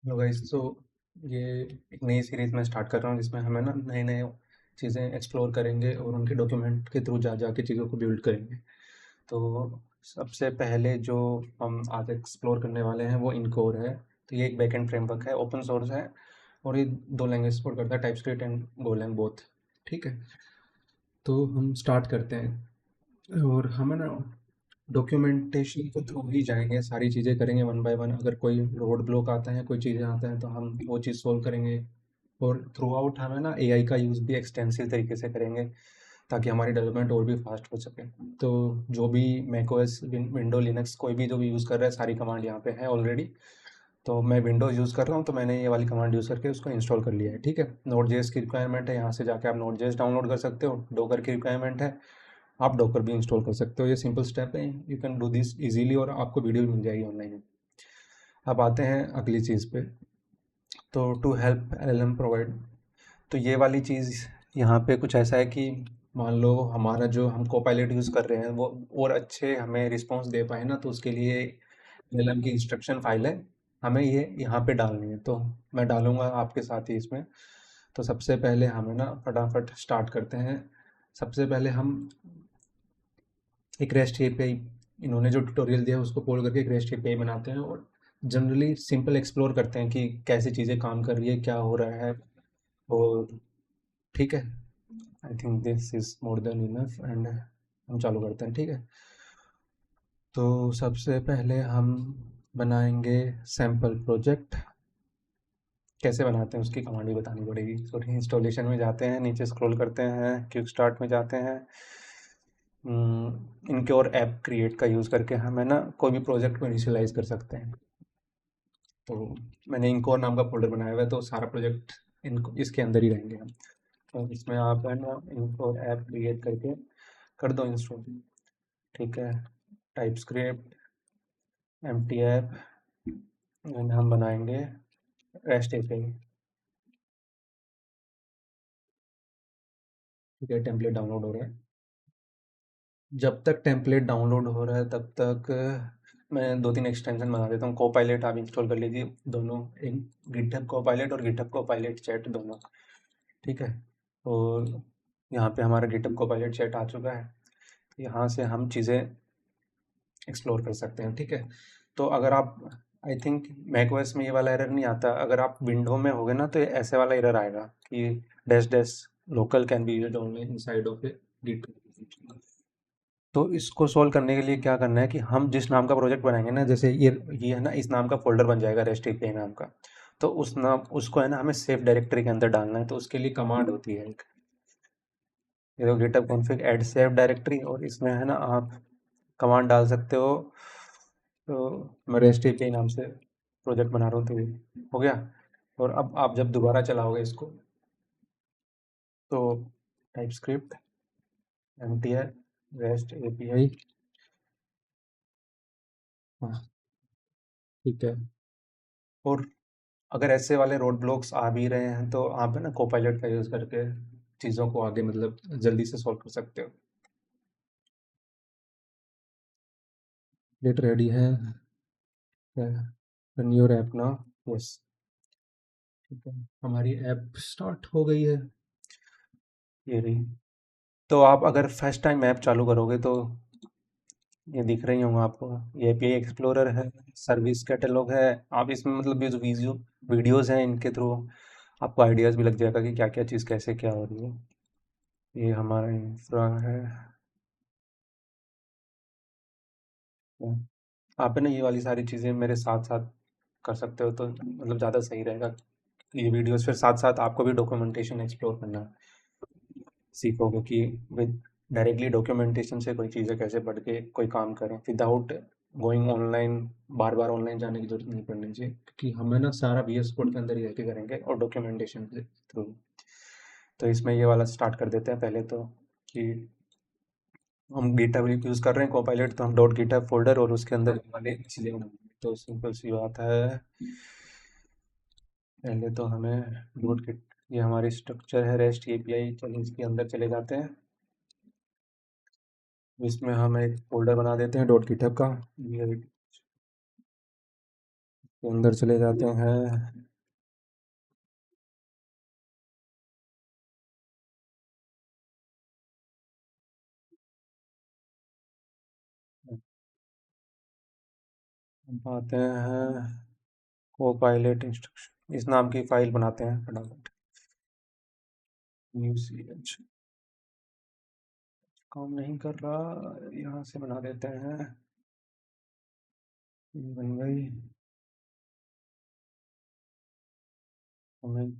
Hello guys. ये एक नई सीरीज मैं स्टार्ट कर रहा हूँ जिसमें हमें ना नए नए चीज़ें एक्सप्लोर करेंगे और उनके डॉक्यूमेंट के थ्रू जा जा के चीज़ों को बिल्ड करेंगे। तो सबसे पहले जो हम आज एक्सप्लोर करने वाले हैं वो इनकोर है। तो ये एक बैकएंड फ्रेमवर्क है, ओपन सोर्स है और ये दो लैंग्वेज सपोर्ट करता है, टाइपस्क्रिप्ट एंड गोलैंग बोथ। ठीक है, तो हम स्टार्ट करते हैं और हमें ना डॉक्यूमेंटेशन के थ्रू ही जाएंगे, सारी चीज़ें करेंगे वन बाय वन। अगर कोई रोड ब्लॉक आता है, कोई चीज़ें आता है तो हम वो चीज़ सोल्व करेंगे। और थ्रू आउट हमें ना एआई का यूज़ भी एक्सटेंसिव तरीके से करेंगे ताकि हमारी डेवलपमेंट और भी फास्ट हो सके। तो जो भी मैकओएस, विंडो, लिनक्स, कोई भी जो भी यूज़ कर रहा है, सारी कमांड यहाँ पे है ऑलरेडी। तो मैं विंडोज़ यूज़ कर रहा हूँ तो मैंने ये वाली कमांड यूज़ करके उसको इंस्टॉल कर लिया है। ठीक है, नोड जेएस की रिक्वायरमेंट है, यहाँ से जाके आप नोड जेएस डाउनलोड कर सकते हो। डोकर की रिक्वायरमेंट है, आप डॉकर भी इंस्टॉल कर सकते हो। ये सिंपल स्टेप है, you can do this easily और आपको वीडियो भी मिल जाएगी ऑनलाइन। अब आते हैं अगली चीज़ पे। तो टू हेल्प एलएलएम प्रोवाइड, तो ये वाली चीज़ यहाँ पे कुछ ऐसा है कि मान लो हमारा जो हम कोपायलट यूज़ कर रहे हैं वो और अच्छे हमें रिस्पॉन्स दे पाए ना, तो उसके लिए एलएलएम की इंस्ट्रक्शन फाइल है, हमें ये यहाँ पे डालनी है। तो मैं डालूंगा आपके साथ ही इसमें। तो सबसे पहले हमें ना फटाफट स्टार्ट करते हैं। सबसे पहले हम एक रेस्ट एपीआई, इन्होंने जो ट्यूटोरियल दिया है उसको कॉल करके एक रेस्ट एपीआई बनाते हैं और जनरली सिंपल एक्सप्लोर करते हैं कि कैसे चीज़ें काम कर रही है, क्या हो रहा है। और ठीक है, I think this is more than enough and हम चालू करते हैं। ठीक है, तो सबसे पहले हम बनाएंगे सैम्पल प्रोजेक्ट। कैसे बनाते हैं उसकी कमांड भी बतानी पड़ेगी। सॉरी, इंस्टॉलेशन में जाते हैं, नीचे स्क्रॉल करते हैं, क्विक स्टार्ट में जाते हैं। इनके और ऐप क्रिएट का यूज़ करके हमें ना कोई भी प्रोजेक्ट को इनिशियलाइज कर सकते हैं। तो मैंने इनकोर नाम का फोल्डर बनाया हुआ है, तो सारा प्रोजेक्ट इनको इसके अंदर ही रहेंगे हम। तो इसमें आप है ना इनकोर ऐप क्रिएट करके कर दो इंस्टॉल। ठीक है, TypeScript M T app and हम बनाएंगे रेस्ट एपीआई। ठीक है, टेम्पलेट डाउनलोड हो रहा है। जब तक टेम्पलेट डाउनलोड हो रहा है तब तक मैं दो तीन एक्सटेंशन बना देता हूँ। कोपायलट आप इंस्टॉल कर लीजिए, दोनों, एक गिटहब कोपायलट और गिटहब कोपायलट चैट दोनों। ठीक है, और यहाँ पे हमारा गिटहब कोपायलट चैट आ चुका है। यहाँ से हम चीज़ें एक्सप्लोर कर सकते हैं। ठीक है, तो अगर आप, आई थिंक मैकओएस में ये वाला एरर नहीं आता, अगर आप विंडो में होगे ना तो ये ऐसे वाला एरर आएगा कि dash dash local can be used only inside of a git. तो इसको सोल्व करने के लिए क्या करना है कि हम जिस नाम का प्रोजेक्ट बनाएंगे ना, जैसे ये है ना, इस नाम का फोल्डर बन जाएगा रेस्ट एपीआई नाम का। तो उस नाम, उसको है ना हमें सेफ डायरेक्टरी के अंदर डालना है। तो उसके लिए कमांड होती है एक, ये तो GitHub config add safe directory, और इसमें है ना आप कमांड डाल सकते हो। तो मैं रेस्ट एपीआई नाम से प्रोजेक्ट बना रहा हूँ, तो ये हो गया। और अब आप जब दोबारा चलाओगे इसको तो TypeScript M T R rest API. हाँ, ठीक है। और अगर ऐसे वाले रोड ब्लॉक्स आ भी रहे हैं तो आप है ना कोपायलट का यूज़ करके चीज़ों को आगे मतलब जल्दी से सॉल्व कर सकते हो। डेट रेडी है, run your app now. Yes, ठीक है, हमारी ऐप स्टार्ट हो गई है, ये रही। तो आप अगर फर्स्ट टाइम ऐप चालू करोगे तो ये दिख रही होंगे आपको। ये एपीआई एक्सप्लोरर है, सर्विस कैटलॉग है। आप इसमें मतलब ये जो वीडियोज़ हैं इनके थ्रू आपको आइडियाज़ भी लग जाएगा कि क्या क्या चीज़ कैसे क्या हो रही है। ये हमारा इंफ्रा है। आप है ना ये वाली सारी चीज़ें मेरे साथ साथ कर सकते हो तो मतलब ज़्यादा सही रहेगा। ये वीडियोस फिर साथ साथ आपको भी डॉक्यूमेंटेशन एक्सप्लोर करना सीखोगे कि विद डायरेक्टली डॉक्यूमेंटेशन से कोई चीज़ें कैसे पढ़ के कोई काम करें विदाउट गोइंग ऑनलाइन। बार बार ऑनलाइन जाने की जरूरत नहीं पड़नी चाहिए, क्योंकि हमें ना सारा वीएस कोड के अंदर ही रह के करेंगे और डॉक्यूमेंटेशन के थ्रू। तो इसमें ये वाला स्टार्ट कर देते हैं पहले तो, कि हम गिटहब यूज़ कर रहे हैं कोपायलट, तो हम डॉट गिटहब फोल्डर और उसके अंदर वाले चीज़ें बनाएंगे। तो सिंपल सी बात है, पहले तो हमें डॉट गिट, ये हमारी स्ट्रक्चर है रेस्ट एपीआई। चलिए इसके अंदर चले जाते हैं। इसमें हम एक फोल्डर बना देते हैं डॉट गिटहब का। ये तो अंदर चले जाते हैं। अब आते हैं को पायलट इंस्ट्रक्शन, इस नाम की फाइल बनाते हैं फटाफट। UCH काम नहीं कर रहा, यहाँ से बना देते हैं। ये बन गई। हमें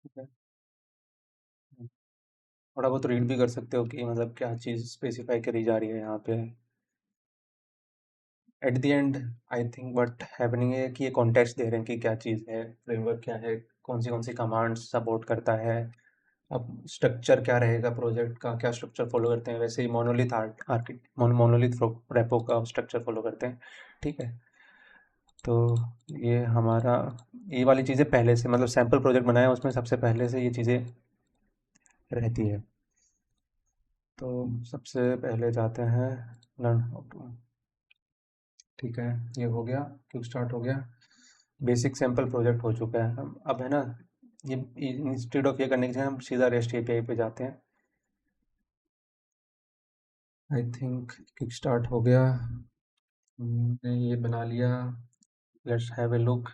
ठीक है। थोड़ा बहुत रीड भी कर सकते हो कि मतलब क्या चीज़ स्पेसिफाई करी जा रही है यहाँ पे। At the and I think but happening है कि ये कॉन्टेक्स्ट दे रहे हैं कि क्या चीज़ है, फ्रेमवर्क क्या है, कौन सी कमांड्स सपोर्ट करता है। अब स्ट्रक्चर क्या रहेगा प्रोजेक्ट का, क्या स्ट्रक्चर फॉलो करते हैं, वैसे ही मोनोलिथ मोनोलिथ रेपो का स्ट्रक्चर फॉलो करते हैं। ठीक है। तो ये हमारा, ये वाली चीज़ें पहले से मतलब सैम्पल प्रोजेक्ट बनाया उसमें सबसे पहले से ये चीज़ें रहती है। तो सबसे पहले जाते हैं लर्न हाउ टू। ठीक है, ये हो गया, क्विक स्टार्ट हो गया, बेसिक सैम्पल प्रोजेक्ट हो चुका है। हम अब है ना, ये इंस्टेड ऑफ ये करने के लिए हम सीधा रेस्ट एपीआई पे जाते हैं। आई थिंक क्विक स्टार्ट हो गया, हमने ये बना लिया। Let's have a look.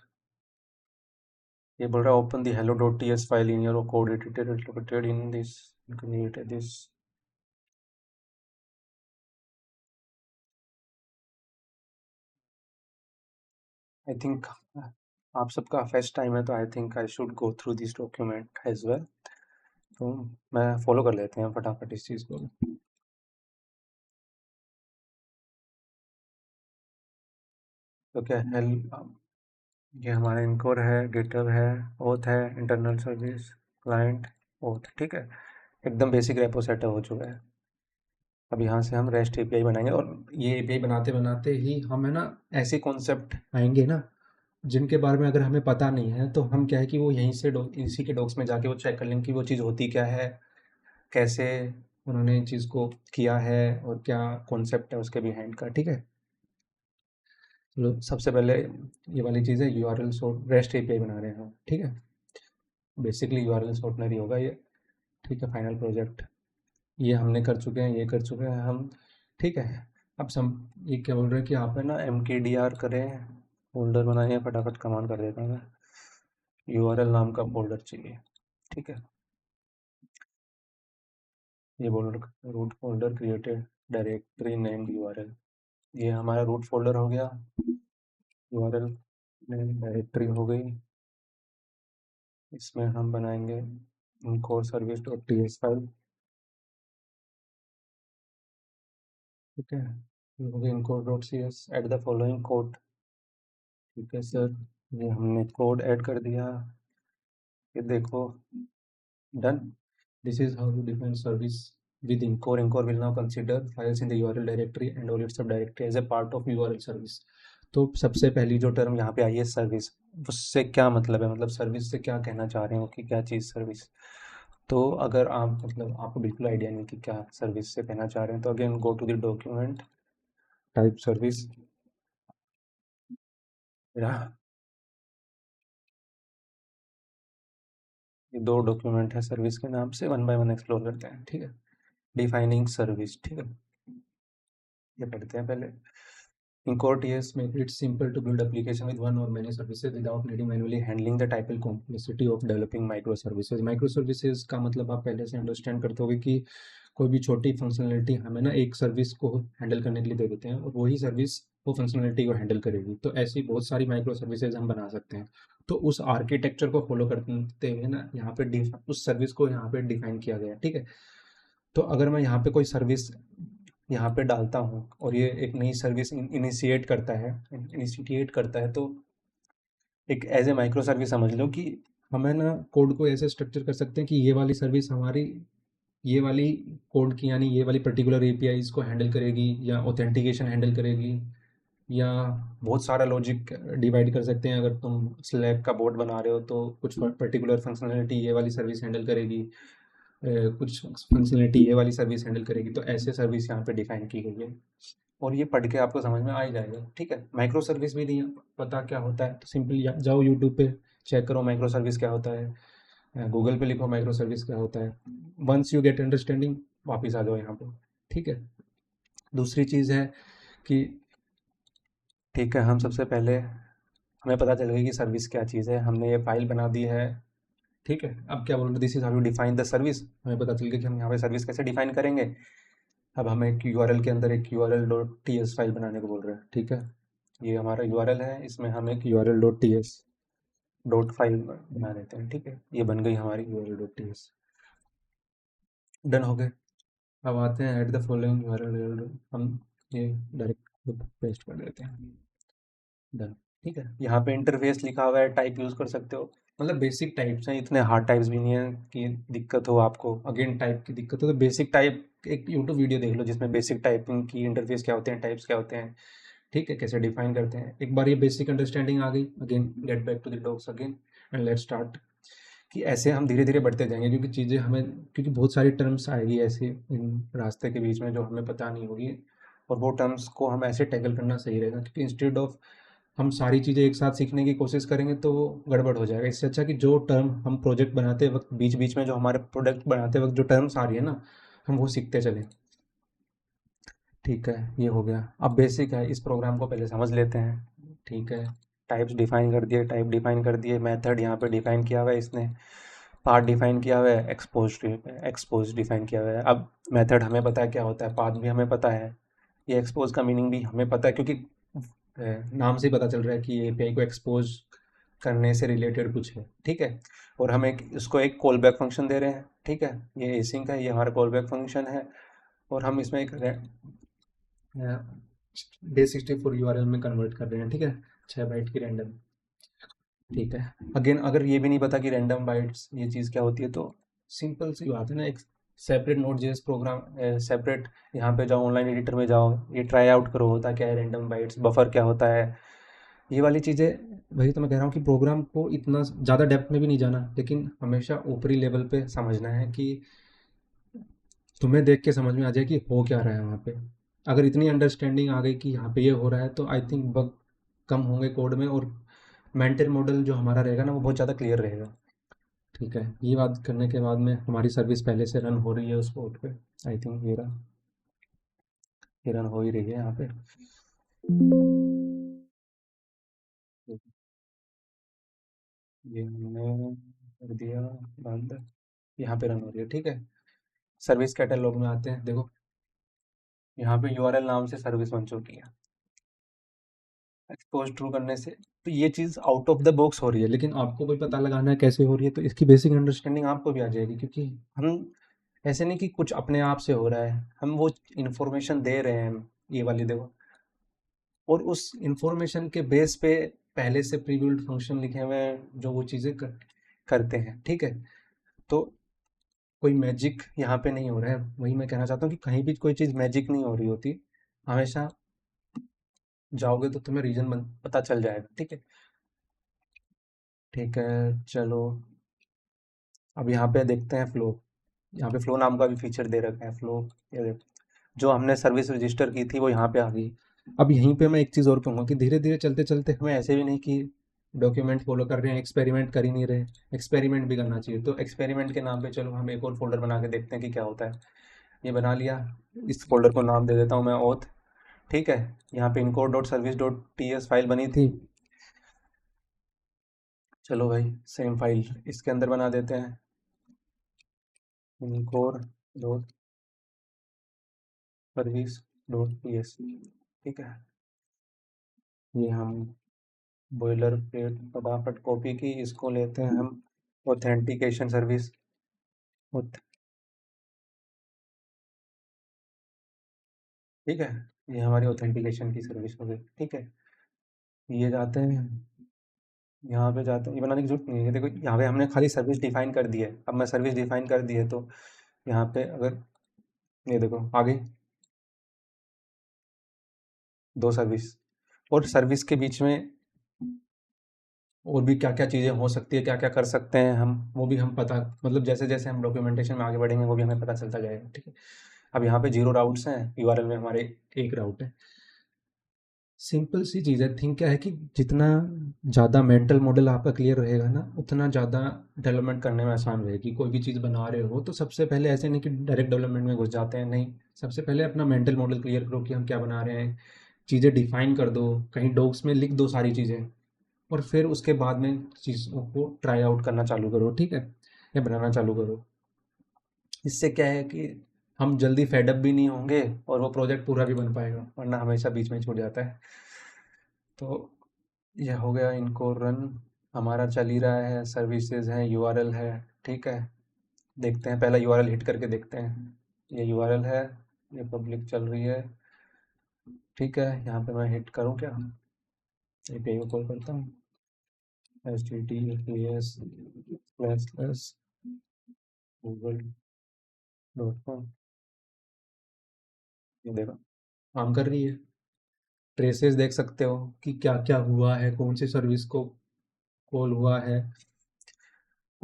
ये बोल रहा है open the hello.ts file in your code editor located in this, create this. I think आप सबका फर्स्ट टाइम है तो I think I should go through this document as well. तो मैं फॉलो कर लेते हैं फटाफट इस चीज़ को। तो क्या हेल्प, ये हमारा इनकोर है, गिटहब है, ओथ है, इंटरनल सर्विस, क्लाइंट, ओथ। ठीक है, एकदम बेसिक रेपो सेटअप हो चुका है। अब यहाँ से हम रेस्ट एपीआई बनाएंगे और ये एपीआई बनाते बनाते ही हम है ना ऐसे कॉन्सेप्ट आएंगे ना जिनके बारे में अगर हमें पता नहीं है तो हम क्या है कि वो यहीं से इसी के डॉक्स में जाके वो चेक कर लेंगे कि वो चीज़ होती क्या है, कैसे उन्होंने इन चीज़ को किया है और क्या कॉन्सेप्ट है उसके बिहाइंड का। ठीक है, चलो सबसे पहले ये वाली चीज़ है यूआरएल सॉर्ट, रेस्ट एपीआई बना रहे हैं हम। ठीक है, बेसिकली यूआरएल शॉर्टनर ही होगा ये। ठीक है, फाइनल प्रोजेक्ट ये हमने कर चुके हैं, ये कर चुके हैं हम। ठीक है, अब सम ये क्या बोल रहे हैं कि आप है ना mkdir करें, फोल्डर बनाइए, फटाफट कमांड कर देता हूँ मैं। यूआरएल नाम का फोल्डर चाहिए। ठीक है, ये बोल root folder created, directory name URL, ये हमारा रूट फोल्डर हो गया। यूआरएल में डायरेक्टरी हो गई, इसमें हम बनाएंगे core service.ts फाइल। ठीक है, ये हो गया core.cs, at the following code. ठीक है सर, ये हमने कोड ऐड कर दिया, ये देखो, done. This is how to define service with encore. Encore will now consider files in the URL directory and all its sub directory as a part of URL service. तो सबसे पहली जो term यहाँ पे आई है सर्विस, उससे क्या मतलब है, मतलब सर्विस से क्या कहना चाह रहे हो कि क्या चीज़ सर्विस। तो अगर आप मतलब आपको बिल्कुल आइडिया नहीं कि क्या सर्विस से कहना चाह रहे हैं तो again go to the document, type service. ये दो डॉक्यूमेंट है सर्विस के नाम से, वन बाय वन एक्सप्लोर करते हैं। ठीक है, डिफाइनिंग सर्विस। ठीक है, ये पढ़ते हैं पहले। In core TS make it simple to build application with one or many services without needing manually handling the typical complexity of developing microservices। Microservices का मतलब आप पहले से अंडरस्टैंड करते होगे कि कोई भी छोटी फंक्शनलिटी हमें ना एक सर्विस को हैंडल करने के लिए दे देते हैं और वही सर्विस वो फंक्शनलिटी को हैंडल करेगी। तो ऐसी बहुत सारी माइक्रो सर्विसेज हम बना सकते हैं। तो उस आर्किटेक्चर को फॉलो करते हुए ना यहाँ पे उस सर्विस को यहाँ पे डिफाइन किया गया है। ठीक है, तो अगर मैं यहाँ पे कोई सर्विस यहाँ पे डालता हूँ और ये एक नई सर्विस इनिशिएट करता है तो एक एज ए माइक्रो सर्विस समझ लो कि हमें ना कोड को ऐसे स्ट्रक्चर कर सकते हैं कि ये वाली सर्विस हमारी ये वाली कोड की यानी ये वाली पर्टिकुलर एपीआई को हैंडल करेगी या ऑथेंटिकेशन हैंडल करेगी या बहुत सारा लॉजिक डिवाइड कर सकते हैं। अगर तुम स्लैब का बोर्ड बना रहे हो तो कुछ पर्टिकुलर फंक्शनलिटी ये वाली सर्विस हैंडल करेगी, कुछ फंक्शनलिटी ये वाली सर्विस हैंडल करेगी, तो ऐसे सर्विस यहाँ पे डिफाइन की गई है और ये पढ़ के आपको समझ में आ ही जाएगा। ठीक है, माइक्रो सर्विस भी नहीं पता क्या होता है तो सिंपली जाओ यूट्यूब पे चेक करो माइक्रो सर्विस क्या होता है, गूगल पे लिखो माइक्रो सर्विस क्या होता है। वंस यू गेट अंडरस्टैंडिंग वापस आ जाओ यहाँ पे। ठीक है, दूसरी चीज़ है कि ठीक है, हम सबसे पहले हमें पता चल गया कि सर्विस क्या चीज़ है, हमने ये फाइल बना दी है। ठीक है, अब क्या बोल रहे, this is how you define the service, हमें पता चल गया कि हम यहाँ पे सर्विस कैसे डिफाइन करेंगे। अब हमें एक यूआरएल के अंदर एक यूआरएल डॉट टीएस फाइल बनाने को बोल रहे हैं। ठीक है, ये हमारा यूआरएल है, इसमें हम एक URL dot TS dot file बना देते हैं। ठीक है, ये बन गई हमारी यूआरएल डॉट टीएस। डन हो गए। अब आते हैं एट द फॉलोइंग यूआरएल, हम ये डायरेक्ट पेस्ट कर देते हैं। डन। ठीक है, यहाँ पे इंटरफेस लिखा हुआ है, टाइप यूज़ कर सकते हो, मतलब बेसिक टाइप्स हैं, इतने हार्ड टाइप्स भी नहीं है कि दिक्कत हो आपको, अगेन टाइप की दिक्कत हो तो बेसिक टाइप एक यूट्यूब वीडियो देख लो जिसमें बेसिक टाइपिंग की इंटरफेस क्या होते हैं, टाइप्स क्या होते हैं। ठीक है, कैसे डिफाइन करते हैं, एक बार ये बेसिक अंडरस्टैंडिंग आ गई, again get back to the docs again and let's start. कि ऐसे हम धीरे धीरे बढ़ते जाएंगे क्योंकि चीज़ें हमें, क्योंकि बहुत सारी टर्म्स आएगी ऐसे इन रास्ते के बीच में जो हमें पता नहीं होगी, और वो टर्म्स को हम ऐसे टैकल करना सही रहेगा, क्योंकि इंस्टेड ऑफ हम सारी चीज़ें एक साथ सीखने की कोशिश करेंगे तो वो गड़बड़ हो जाएगा। इससे अच्छा कि जो टर्म हम प्रोजेक्ट बनाते वक्त बीच बीच में जो हमारे प्रोडक्ट बनाते वक्त जो टर्म्स आ रही है ना, हम वो सीखते चलें। ठीक है, ये हो गया। अब बेसिक है, इस प्रोग्राम को पहले समझ लेते हैं। ठीक है, टाइप्स डिफाइन कर दिए, टाइप डिफाइन कर दिए, मेथड यहाँ पे डिफाइन किया हुआ है इसने, पाथ डिफाइन किया हुआ है, एक्सपोज डिफाइन किया हुआ है। अब मेथड हमें पता है क्या होता है, पाथ भी हमें पता है, ये एक्सपोज का मीनिंग भी हमें पता है, क्योंकि नाम से ही पता चल रहा है कि ये एपीआई को एक्सपोज करने से रिलेटेड कुछ है। ठीक है, और हम एक इसको एक कॉल बैक फंक्शन दे रहे हैं। ठीक है, ये एसिंक है, ये हमारा कॉल बैक फंक्शन है, और हम इसमें एक base64 यूआरएल में कन्वर्ट कर रहे हैं। ठीक है, 6 बाइट की रैंडम। ठीक है, अगेन अगर ये भी नहीं पता कि रैंडम बाइट्स ये चीज़ क्या होती है तो सिंपल सी बात है ना, एक separate Node JS program, separate यहाँ पे जाओ, ऑनलाइन एडिटर में जाओ, ये ट्राई आउट करो होता क्या है रैंडम बाइट्स, बफर क्या होता है, ये वाली चीज़ें। वही तो मैं कह रहा हूँ कि प्रोग्राम को इतना ज़्यादा डेप्थ में भी नहीं जाना, लेकिन हमेशा ऊपरी लेवल पे समझना है कि तुम्हें देख के समझ में आ जाए कि हो क्या रहा है वहाँ पे। अगर इतनी अंडरस्टैंडिंग आ गई कि यहाँ पे ये हो रहा है तो आई थिंक बग कम होंगे कोड में, और मेंटल मॉडल जो हमारा रहेगा ना वो बहुत ज़्यादा क्लियर रहेगा। ठीक है, ये बात करने के बाद में हमारी सर्विस पहले से रन हो रही है उस पोर्ट पे। आई थिंक ये रन हो ही रही है यहाँ पे। ये हमने कर दिया बंद, यहाँ पे रन हो रही है। ठीक है, सर्विस कैटलॉग में आते हैं, देखो यहाँ पे यूआरएल नाम से सर्विस बन चुकी है, एक्सपोज ट्रू करने से। तो ये चीज़ आउट ऑफ द बॉक्स हो रही है, लेकिन आपको कोई पता लगाना है कैसे हो रही है, तो इसकी बेसिक अंडरस्टैंडिंग आपको भी आ जाएगी, क्योंकि हम ऐसे नहीं कि कुछ अपने आप से हो रहा है, हम वो इंफॉर्मेशन दे रहे हैं, ये वाली देखो, और उस इंफॉर्मेशन के बेस पे पहले से प्री बिल्ट फंक्शन लिखे हुए हैं जो वो चीज़ें करते हैं। ठीक है, तो कोई मैजिक यहाँ पे नहीं हो रहा है, वही मैं कहना चाहता हूँ कि कहीं भी कोई चीज़ मैजिक नहीं हो रही होती, हमेशा जाओगे तो तुम्हें रीजन पता चल जाएगा। ठीक है, ठीक है, चलो अब यहाँ पे देखते हैं फ्लो। यहाँ पे फ्लो नाम का भी फीचर दे रखा है, फ्लो, ये देखो, जो हमने सर्विस रजिस्टर की थी वो यहाँ पे आ गई। अब यहीं पे मैं एक चीज़ और कहूँगा कि धीरे धीरे चलते चलते हमें ऐसे भी नहीं कि डॉक्यूमेंट फॉलो कर रहे हैं, एक्सपेरिमेंट कर ही नहीं रहे, एक्सपेरिमेंट भी करना चाहिए। तो एक्सपेरिमेंट के नाम पे चलो हम एक और फोल्डर बना के देखते हैं कि क्या होता है। ये बना लिया, इस फोल्डर को नाम दे देता हूँ मैं ओथ। ठीक है, यहाँ पे encode dot service dot T S file बनी थी, चलो भाई सेम फाइल इसके अंदर बना देते हैं, encode dot service dot T S. ठीक है, ये हम बॉयलर प्लेट फटाफट कॉपी की, इसको लेते हैं हम ऑथेंटिकेशन सर्विस। ठीक है, ये हमारी ऑथेंटिकेशन की सर्विस हो गई। ठीक है, ये जाते हैं, यहाँ पे जाते हैं, ये बनाने की जरूरत नहीं है, देखो यहाँ पे हमने खाली सर्विस डिफाइन कर दी है। अब मैं सर्विस डिफाइन कर दी है तो यहाँ पे अगर ये देखो आ गई 2 सर्विस, और सर्विस के बीच में और भी क्या-क्या चीज़ें हो सकती है, क्या-क्या कर सकते हैं हम, वो भी हम पता मतलब जैसे-जैसे हम डॉक्यूमेंटेशन में आगे बढ़ेंगे, वो भी हमें पता चलता जाएगा, ठीक है? अब यहाँ पे 0 राउट्स हैं, यूआरएल में हमारे 1 राउट है। सिंपल सी चीज़ है, थिंक क्या है कि जितना ज़्यादा मेंटल मॉडल आपका क्लियर रहेगा ना, उतना ज़्यादा डेवलपमेंट करने में आसान रहेगी। कोई भी चीज़ बना रहे हो, तो सबसे पहले ऐसे नहीं कि डायरेक्ट डेवलपमेंट में घुस जाते हैं, नहीं। सबसे पहले अपना मेंटल मॉडल क्लियर करो कि हम क्या बना रहे हैं, चीज़ें डिफाइन कर दो, कहीं डॉक्स में लिख दो सारी चीज़ें। और फिर उसके बाद में चीज़ों को ट्राई आउट करना चालू करो, ठीक है? या बनाना चालू करो। इससे क्या है कि हम जल्दी फेड अप भी नहीं होंगे और वो प्रोजेक्ट पूरा भी बन पाएगा, वरना हमेशा बीच में ही छूट जाता है। तो ये हो गया इनको रन, हमारा चल ही रहा है, सर्विसेज हैं, यूआरएल है, ठीक है? देखते हैं, पहला यूआरएल हिट करके देखते हैं। ये यूआरएल है, ये पब्लिक चल रही है, ठीक है? यहाँ पे मैं हिट करूँ क्या? एपीआई को कॉल करता हूँ, https://google.com। ये देखो काम कर रही है। ट्रेसेस देख सकते हो कि क्या क्या हुआ है, कौन सी सर्विस को कॉल हुआ है।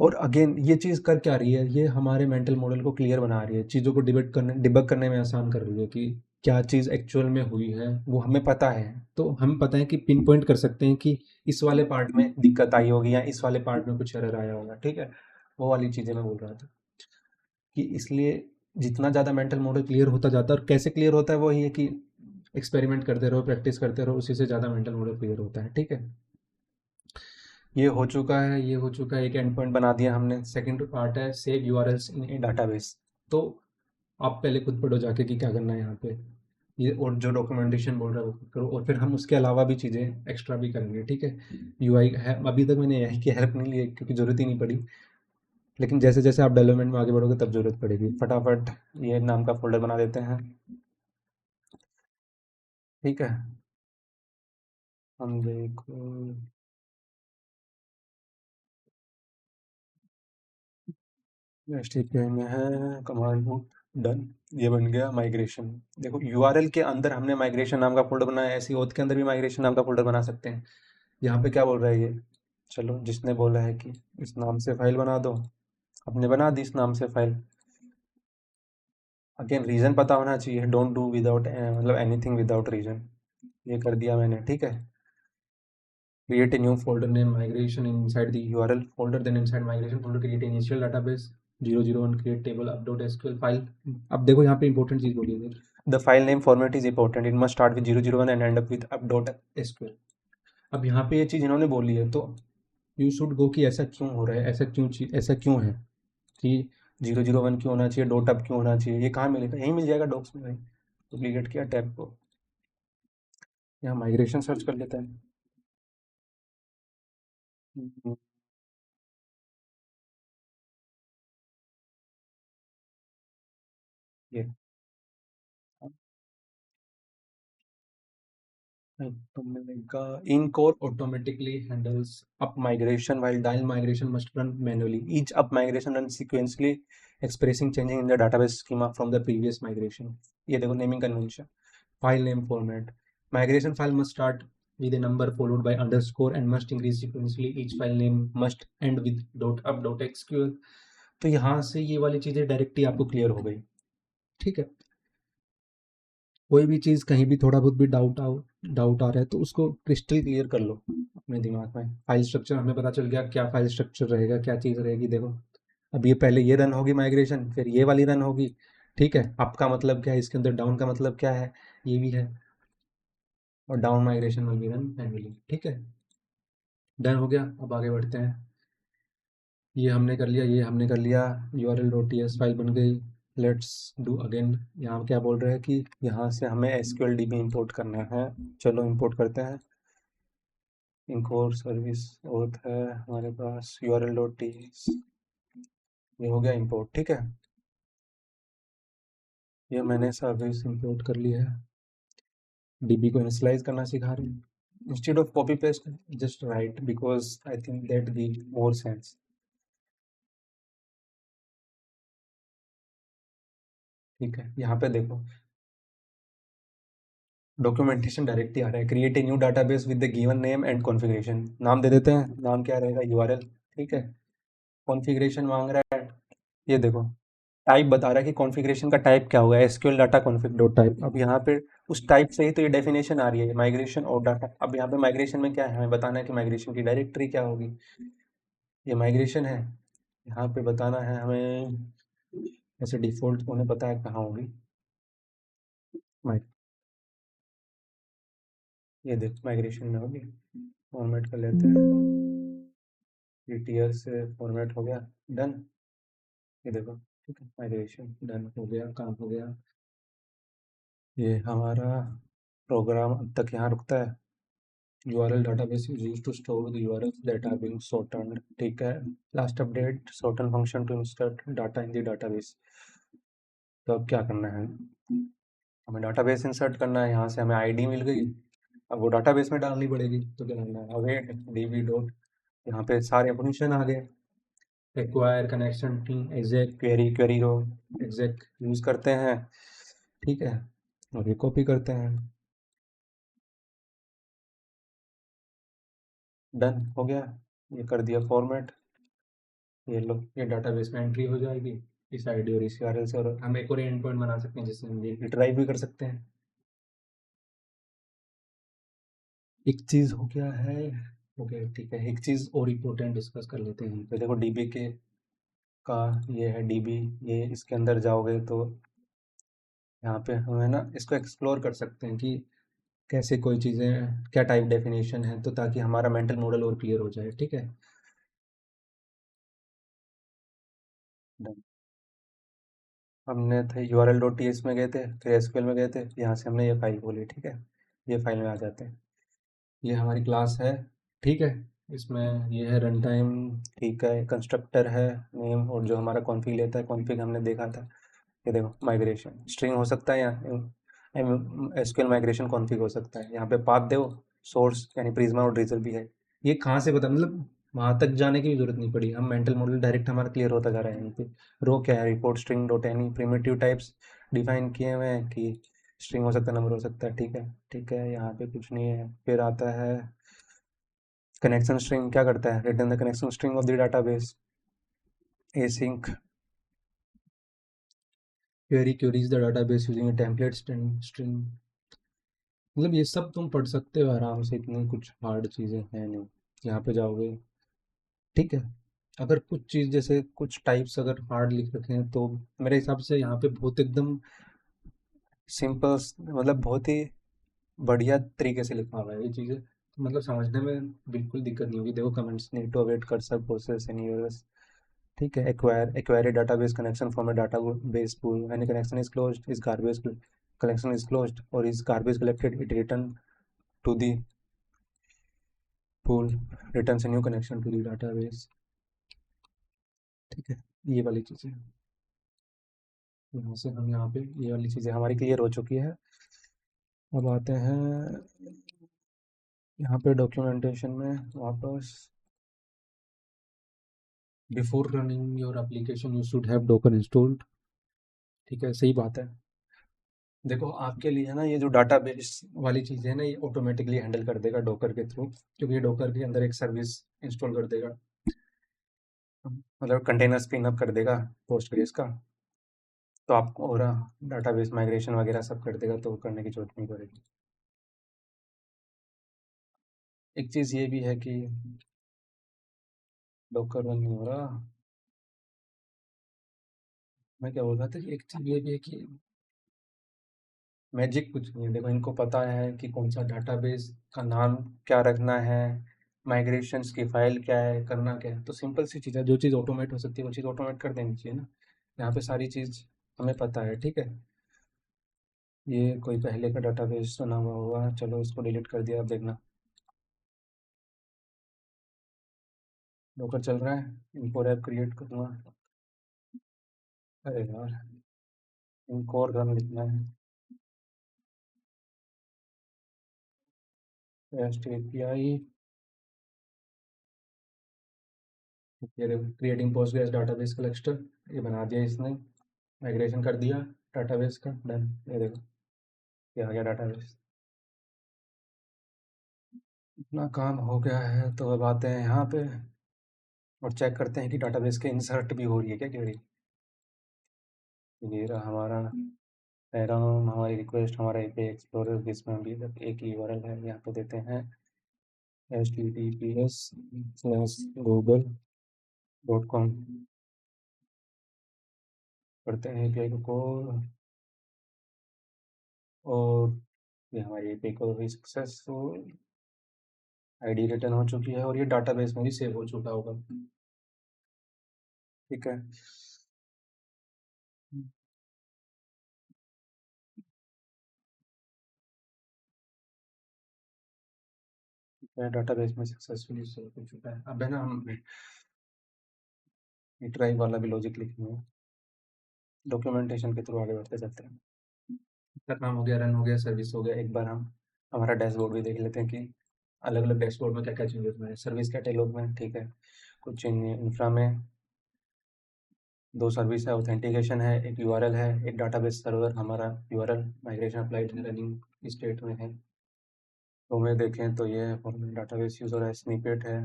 और अगेन ये चीज़ कर क्या रही है, ये हमारे मेंटल मॉडल को क्लियर बना रही है, चीज़ों को डिबग करने में आसान कर रही है कि क्या चीज़ एक्चुअल में हुई है, वो हमें पता है। तो हम पता है कि पिन पॉइंट कर सकते हैं कि इस वाले पार्ट में दिक्कत आई होगी या इस वाले पार्ट में कुछ एरर आया होगा, ठीक है? वो वाली चीज़ें मैं बोल रहा था कि इसलिए जितना ज़्यादा मेंटल मॉडल क्लियर होता जाता है, और कैसे क्लियर होता है, वो ये है कि एक्सपेरिमेंट करते रहो, प्रैक्टिस करते रहो, उसी से ज़्यादा मेंटल मॉडल क्लियर होता है, ठीक है? ये हो चुका है, ये हो चुका है, एक एंड पॉइंट बना दिया हमने। सेकंड पार्ट है सेव यूआरएल्स इन ए डाटाबेस। तो आप पहले खुद पढ़ो जाके कि क्या करना है यहाँ पे, ये और जो डॉक्यूमेंटेशन बोल रहा है वो करो, और फिर हम उसके अलावा भी चीज़ें एक्स्ट्रा भी करेंगे, ठीक है? यूआई है, अभी तक मैंने एआई की हेल्प नहीं ली है क्योंकि ज़रूरत ही नहीं पड़ी, लेकिन जैसे जैसे आप डेवलपमेंट में आगे बढ़ोगे तब ज़रूरत पड़ेगी। फटाफट ये नाम का फोल्डर बना देते हैं, ठीक है? हम देखो एचटीटीपी में है, कमांड डन, ये बन गया माइग्रेशन। देखो यूआरएल के अंदर हमने माइग्रेशन नाम का फोल्डर बनाया, ऐसे ओथ के अंदर भी माइग्रेशन नाम का फोल्डर बना सकते हैं। यहाँ पे क्या बोल रहा है ये, चलो जिसने बोला है कि इस नाम से फाइल बना दो, हमने बना दी इस नाम से फाइल। अगेन रीजन पता होना चाहिए, डोंट डू विदाउट मतलब एनीथिंग विदाउट रीजन। ये कर दिया मैंने, ठीक है? create a new folder name migration inside the URL folder, then inside migration folder create initial database 001 create table up.sql file। अब देखो यहाँ पे इंपॉर्टेंट चीज बोली है, the file name format is important, it must start with 001 and end up with up.sql। अब यहाँ पे ये चीज इन्होंने बोली है, तो यू शुड गो कि ऐसा क्यों हो रहा है, ऐसा क्यों है कि 001 क्यों होना चाहिए, डॉट अप क्यों होना चाहिए, ये कहाँ मिलेगा? यहीं मिल जाएगा डॉक्स में भाई। डुप्लीकेट किया टैब को, यहाँ माइग्रेशन सर्च कर लेता है। ये in core automatically handles up migration while down migration must run manually. Each up migration runs sequentially, expressing changing in the database schema from the previous migration। ये देखो naming convention, file name format, migration file must start with a number followed by underscore and must increase sequentially, each file name must end with .up.sql। तो यहाँ से ये वाली चीजें directly आपको clear हो गई, ठीक है? कोई भी चीज़ कहीं भी थोड़ा बहुत भी डाउट आ रहा है तो उसको क्रिस्टल क्लियर कर लो अपने दिमाग में। फाइल स्ट्रक्चर हमें पता चल गया, क्या फाइल स्ट्रक्चर रहेगा, क्या चीज़ रहेगी। देखो अब ये पहले ये रन होगी माइग्रेशन, फिर ये वाली रन होगी, ठीक है? अप का मतलब क्या है इसके अंदर, डाउन का मतलब क्या है, ये भी है। और down migration will be run manually, ठीक है? डन हो गया, अब आगे बढ़ते हैं। ये हमने कर लिया, ये हमने कर लिया, url.ts फाइल बन गई। Let's do again. यहाँ क्या बोल रहे हैं कि यहाँ से हमें एसक्यूएल डीबी इंपोर्ट करना है। चलो इंपोर्ट करते हैं। इंकोर सर्विस ओथ है हमारे पास, url.ts, ये हो गया इंपोर्ट, ठीक है? ये मैंने सर्विस इंपोर्ट कर ली है। डीबी को इनिशियलाइज करना सिखा रहे हैं। Instead of copy paste just right, because I think that give more sense, ठीक है? यहाँ पे देखो डॉक्यूमेंटेशन डायरेक्टली आ रहा है, create a new database with the given name and configuration. नाम दे देते हैं, नाम क्या रहेगा, यूआरएल। ठीक है, कॉन्फ़िगरेशन मांग रहा है, ये देखो टाइप बता रहा है कि कॉन्फ़िगरेशन का टाइप क्या होगा, SQL data config dot type. अब यहाँ पे उस टाइप से ही तो ये डेफिनेशन आ रही है, माइग्रेशन और डाटा। अब यहाँ पे माइग्रेशन में क्या है, हमें बताना है कि माइग्रेशन की डायरेक्टरी क्या होगी। ये माइग्रेशन है, यहाँ पे बताना है हमें, ऐसे डिफ़ॉल्ट उन्हें पता है कहाँ होगी। माइ ये देख माइग्रेशन में होगी, फॉर्मेट कर लेते हैं, टीटीआर से फॉर्मेट हो गया, डन। ये देखो, ठीक है, माइग्रेशन डन हो गया, काम हो गया। ये हमारा प्रोग्राम अब तक यहाँ रुकता है। URL database is used to store the URLs that are being sorted, ठीक है। Last update sorted function to insert data in the database। तो अब क्या करना है, हमें डाटाबेस इंसर्ट करना है, यहाँ से हमें आईडी मिल गई, अब वो डाटाबेस में डालनी पड़ेगी। तो क्या करना है, अवेट db डॉट, यहाँ पे सारे फंक्शन आ गए, acquire, connection, exec, query, query row, exec use करते हैं, ठीक है। और ये कॉपी करते हैं, डन हो गया। ये कर दिया फॉर्मेट, ये लो, ये डाटाबेस में एंट्री हो जाएगी इस आईडी और इस यूआरएल से। और हम एक और एंड पॉइंट बना सकते हैं जिससे हम ये ड्राइव भी कर सकते हैं। एक चीज़ हो गया है, हो गया, ठीक है। एक चीज़ और इम्पोर्टेंट डिस्कस कर लेते हैं। तो देखो डीबी के का ये है डीबी, ये इसके अंदर जाओगे तो यहाँ पे हमें ना इसको एक्सप्लोर कर सकते हैं कि कैसे कोई चीज़ें, क्या टाइप डेफिनेशन है, तो ताकि हमारा मेंटल मॉडल और क्लियर हो जाए, ठीक है। Done। हमने थे यूआरएल डॉट टीएक्स में गए थे, फिर एसक्यूएल में गए थे, यहाँ से हमने ये फाइल खोली, ठीक है। ये फाइल में आ जाते हैं, ये हमारी क्लास है, ठीक है। इसमें ये है रन टाइम, ठीक है, कंस्ट्रक्टर है, नेम, और जो हमारा कॉन्फ़िग लेता है, कॉन्फ़िग हमने देखा था। ये देखो माइग्रेशन स्ट्रिंग हो सकता है, या एसक्यूएल माइग्रेशन कॉन्फ़िग हो सकता है। यहाँ पे पाथ दो, सोर्स यानी प्रिज्मा और ड्रिजल भी है। ये कहाँ से पता, मतलब वहाँ तक जाने की भी जरूरत नहीं पड़ी, हम मेंटल मॉडल डायरेक्ट हमारा क्लियर होता जा रहा है। यहाँ पे रो क्या है, report string dot any, primitive types define किए हुए हैं कि स्ट्रिंग हो सकता है, नंबर हो सकता है, ठीक है। ठीक है, यहाँ पे कुछ नहीं है। फिर आता है कनेक्शन स्ट्रिंग, क्या करता है, return the connection string of the database, async query queries the database using a template string। मतलब ये सब तुम पढ़ सकते हो आराम से, इतनी कुछ हार्ड चीज़ें हैं नहीं। यहाँ पे जाओगे, ठीक है। अगर कुछ चीज़ जैसे कुछ टाइप्स अगर हार्ड लिख रखे हैं तो मेरे हिसाब से यहाँ पे बहुत एकदम सिंपल, मतलब बहुत ही बढ़िया तरीके से लिखा हुआ है ये चीज़ें, मतलब समझने में बिल्कुल दिक्कत नहीं होगी। देखो comments, need to await cursor process any errors, ठीक है। Acquire database connection from a database pool, when a connection is closed, is garbage collection is closed, or is garbage collected, it return to the pool, returns a new connection to the database, ठीक है। ये वाली चीज़ें, यहाँ से हम यहाँ पे ये वाली चीज़ें हमारी क्लियर हो चुकी है। अब आते हैं यहाँ पे डॉक्यूमेंटेशन में वापस, before running your application you should have Docker installed, ठीक है, सही बात है। देखो आपके लिए है ना, ये जो डाटाबेस वाली चीज़ है ना, ये ऑटोमेटिकली हैंडल कर देगा डॉकर के थ्रू, क्योंकि ये डॉकर के अंदर एक सर्विस इंस्टॉल कर देगा, मतलब कंटेनर स्पिन अप कर देगा पोस्टग्रेस का। तो आपको और डाटाबेस माइग्रेशन वगैरह सब कर देगा, तो करने की जरूरत नहीं पड़ेगी। एक चीज़ ये भी है कि डॉकर रन नहीं हो रहा, मैं क्या बोल रहा था कि एक चीज़ ये भी है कि मैजिक कुछ नहीं है। देखो इनको पता है कि कौन सा डाटाबेस का नाम क्या रखना है, माइग्रेशंस की फाइल क्या है, करना क्या है। तो सिंपल सी चीज़ है, जो चीज़ ऑटोमेट हो सकती है वो चीज़ ऑटोमेट कर देनी चाहिए ना। यहाँ पे सारी चीज़ हमें पता है, ठीक है। ये कोई पहले का डाटाबेस बना हुआ होगा, चलो इसको डिलीट कर दिया। अब देखना डॉकर चल रहा है, इनको रैप क्रिएट करूँगा। अरे यार, इनको और रन लिखना है, REST API, creating Postgres database collector, ये बना दिया इसने, माइग्रेशन कर दिया डाटाबेस का, डन। ये देखो ये आ गया डाटाबेस। इतना काम हो गया है तो अब आते हैं यहाँ पे और चेक करते हैं कि डाटाबेस के इंसर्ट भी हो रही है क्या क्वेरी। ये रहा हमारा पैरानोम, हमारी रिक्वेस्ट, हमारा एपीआई एक्सप्लोरर, जिसमें अभी तक एक ही यूआरएल है। यहाँ पे देते हैं https://google.com, करते हैं एपीआई को कॉल और ये हमारी एपीआई को भी सक्सेसफुल आईडी रिटर्न हो चुकी है और ये डाटाबेस में भी सेव हो चुका होगा। ठीक है, डाटाबेस में सक्सेसफुली सेव हो चुका है। अब है ना हम ड्राइव वाला भी लॉजिक लिखेंगे, डॉक्यूमेंटेशन के थ्रू आगे बढ़ते चलते हैं। काम हो गया, रन हो गया, सर्विस हो गया। एक बार हम हमारा डैशबोर्ड भी देख लेते हैं कि अलग अलग डैशबोर्ड में क्या क्या चेंजेस हुए हैं। सर्विस कैटेलॉग में ठीक है, कुछ चेंज नहीं है। इंफ्रा में दो सर्विस है, ऑथेंटिकेशन है, एक यूआरएल है, एक डाटाबेस सर्वर। हमारा URL migration applied running state में है। तो में देखें तो ये डाटाबेस यूजर है, स्निपेट है।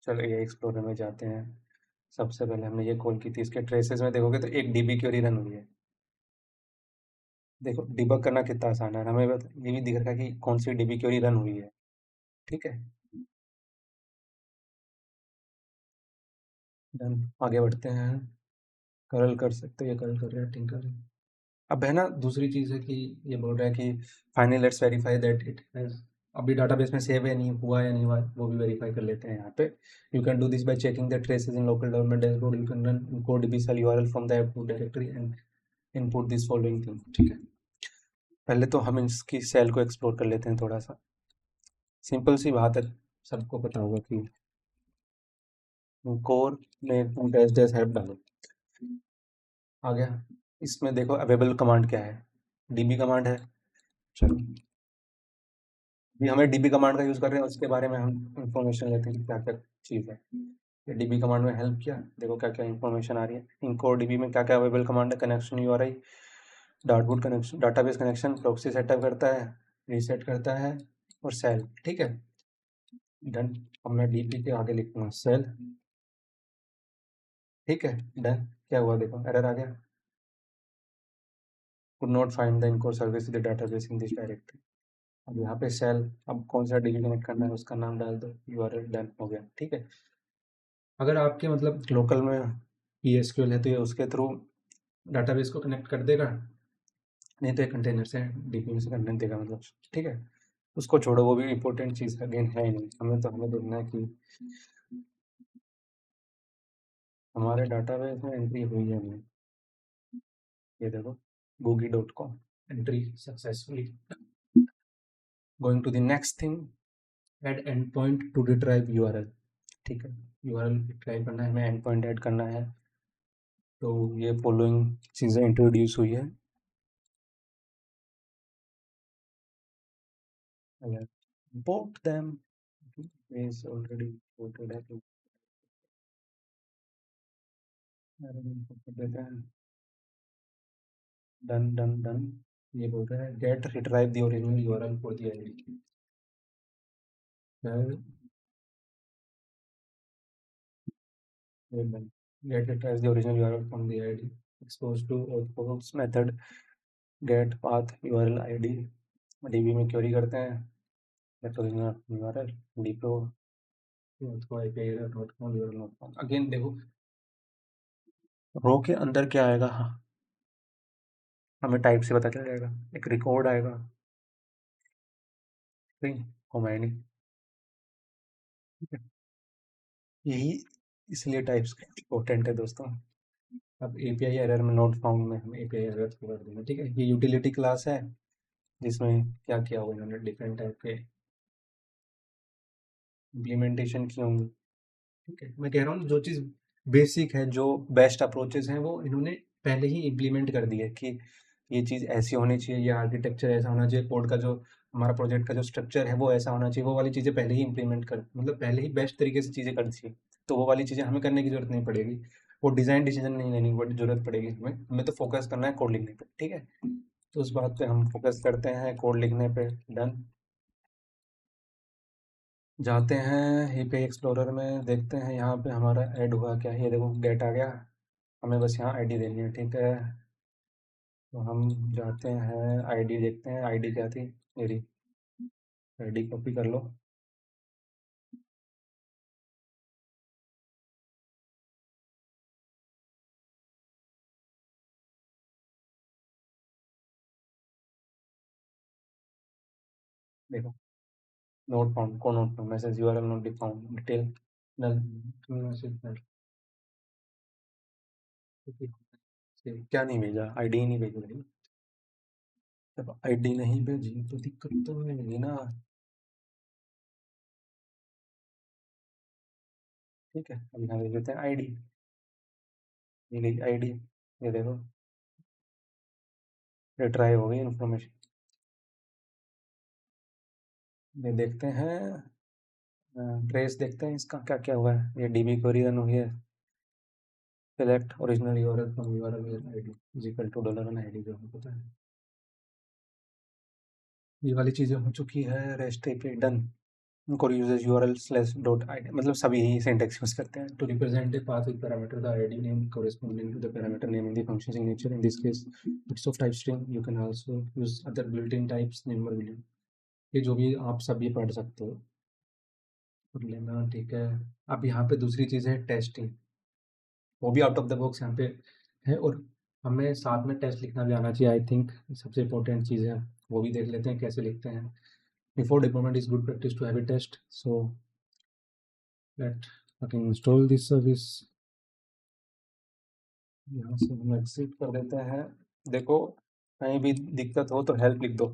चलो ये एक्सप्लोरर में जाते हैं। सबसे पहले हमने ये कॉल की थी, इसके ट्रेसेस में देखोगे तो एक डीबी क्वेरी रन हुई है। देखो डिबग करना कितना आसान है, हमें ये भी दिख रहा है कि कौन सी डीबी क्वेरी रन हुई है। ठीक है, डन, आगे बढ़ते हैं। करल कर सकते हैं, ये करल कर रहे हैं, टिंकर। अब है ना दूसरी चीज़ है कि ये बोल रहा है कि finally let's verify that it has, अभी डाटाबेस में सेव है नहीं हुआ या नहीं हुआ, वो भी वेरीफाई कर लेते हैं यहाँ पे। You can do this by checking the traces in local development dashboard. You can run code DB shell URL from the app directory and input this following thing. ठीक है, पहले तो हम इसकी सेल को एक्सप्लोर कर लेते हैं थोड़ा सा। सिंपल सी बात है, सबको पता होगा कि कोर में तुम डैश डैश हेल्प डालो, आ गया। इसमें देखो अवेलेबल कमांड क्या है, डीबी कमांड है। चलो अभी हमें डीबी कमांड का यूज़ कर रहे हैं, उसके बारे में हम इंफॉर्मेशन लेते हैं कि क्या क्या चीज़ है। ये डीबी कमांड में हेल्प किया, देखो क्या क्या इंफॉर्मेशन आ रही है। इनको डीबी में क्या क्या अवेलेबल कमांड है, connection URI, dartwood connection, database connection, proxy setup करता है, रीसेट करता है और सेल। ठीक है, डन। अब मैं डीबी के आगे लिखूंगा सेल। ठीक है, डन। क्या हुआ देखो, एरर आ गया, could not find the encore service the database in this directory. अब यहाँ पे सेल, अब कौन सा डीबी कनेक्ट करना है उसका नाम डाल दो, यूआरएल, डन हो गया। ठीक है, अगर आपके मतलब लोकल में PSQL है तो ये उसके थ्रू डाटाबेस को कनेक्ट कर देगा, नहीं तो एक कंटेनर से डीबी में से कंटेंट देगा मतलब। ठीक है, उसको छोड़ो, वो भी इम्पोर्टेंट चीज़ अगेन है ही नहीं। हमें देखना है कि हमारे डाटाबेस में एंट्री हुई है नहीं। ये देखो googie.com entry successfully. Going to the next thing, add end point to retrieve URL. ठीक है, यूआरएल रिट्राइव करना है, हमें एंड पॉइंट ऐड करना है। तो ये फॉलोइंग चीज़ें इंट्रोड्यूस हुई है। import them is already imported है तो देते हैं। डन डन डन, ये बोल रहा है get retrieve the original URL for the ID. Get retrieve the original URL from the ID expose to outposts method get path URL ID. DB में query करते हैं गेट ओरिजिनल यूआरएल डीप्रो again. देखो row के अंदर क्या आएगा, हाँ हमें टाइप से पता चल जाएगा। एक रिकॉर्ड आएगा, स्ट्रिंग कमेंट, यही इसलिए टाइप्स इंपॉर्टेंट है दोस्तों। अब एपीआई एरर में नोट फाउंड में हम एपीआई एरर को कर देंगे। ठीक है, ये यूटिलिटी क्लास है जिसमें क्या किया हुआ इन्होंने, डिफरेंट टाइप के इम्प्लीमेंटेशन किए होंगे। ठीक है, मैं कह रहा हूँ जो चीज़ बेसिक है, जो बेस्ट अप्रोचेस हैं, वो इन्होंने पहले ही इम्प्लीमेंट कर दी है कि ये चीज़ ऐसी होनी चाहिए, या आर्किटेक्चर ऐसा होना चाहिए, कोड का जो हमारा प्रोजेक्ट का जो स्ट्रक्चर है वो ऐसा होना चाहिए। वो वाली चीज़ें पहले ही इम्प्लीमेंट कर, मतलब पहले ही बेस्ट तरीके से चीज़ें कर दी। तो वो वाली चीज़ें हमें करने की ज़रूरत नहीं पड़ेगी, वो डिज़ाइन डिसीजन नहीं लेने की ज़रूरत पड़ेगी हमें। हमें तो फोकस करना है कोड लिखने पे। ठीक है, तो उस बात पे हम फोकस करते हैं, कोड लिखने पे। डन। जाते हैं एपीआई एक्सप्लोरर में, देखते हैं यहाँ पे हमारा ऐड हुआ क्या है। ये देखो गेट आ गया, हमें बस यहाँ आईडी देनी है, ठीक है। तो हम जाते हैं आईडी देखते हैं, आईडी क्या थी मेरी, आईडी कॉपी कर लो। देखो नोट फाउंड, को not found, message URL not found, detail null, message null, क्या नहीं भेजा, आईडी ही नहीं भेजी भाई। जब आईडी नहीं भेजी तो दिक्कत तो होगी ना, ठीक है। अब यहाँ भेज देते हैं आईडी, ये गई आईडी, ये देखो रिट्राई हो गई इन्फॉर्मेशन। ये देखते हैं ट्रेस, देखते हैं इसका क्या क्या हुआ है। ये डीबी क्वेरी रन हुई है, select original URL from URL ID is equal to dollar N ID, जो हमें पता है। ये वाली चीज़ें हो चुकी है, rest API done. core uses url slash dot id, मतलब सभी ही सिंटेक्स यूज करते हैं। To represent a path with parameter, the id name corresponding to the parameter name in the function signature, in this case it's of type string. You can also use other built-in types, number boolean, ये जो भी आप सभी पढ़ सकते हो पढ़ लेना, ठीक है। अब यहाँ पे दूसरी चीज़ है टेस्टिंग, वो भी आउट ऑफ द बॉक्स यहाँ पे है, और हमें साथ में टेस्ट लिखना भी आना चाहिए। आई थिंक सबसे इम्पोर्टेंट चीज़ है, वो भी देख लेते हैं कैसे लिखते हैं। Before deployment is good practice to have a test, so let fucking install this service। यहाँ से हम एग्जिट कर देते हैं। देखो कहीं भी दिक्कत हो तो हेल्प लिख दो,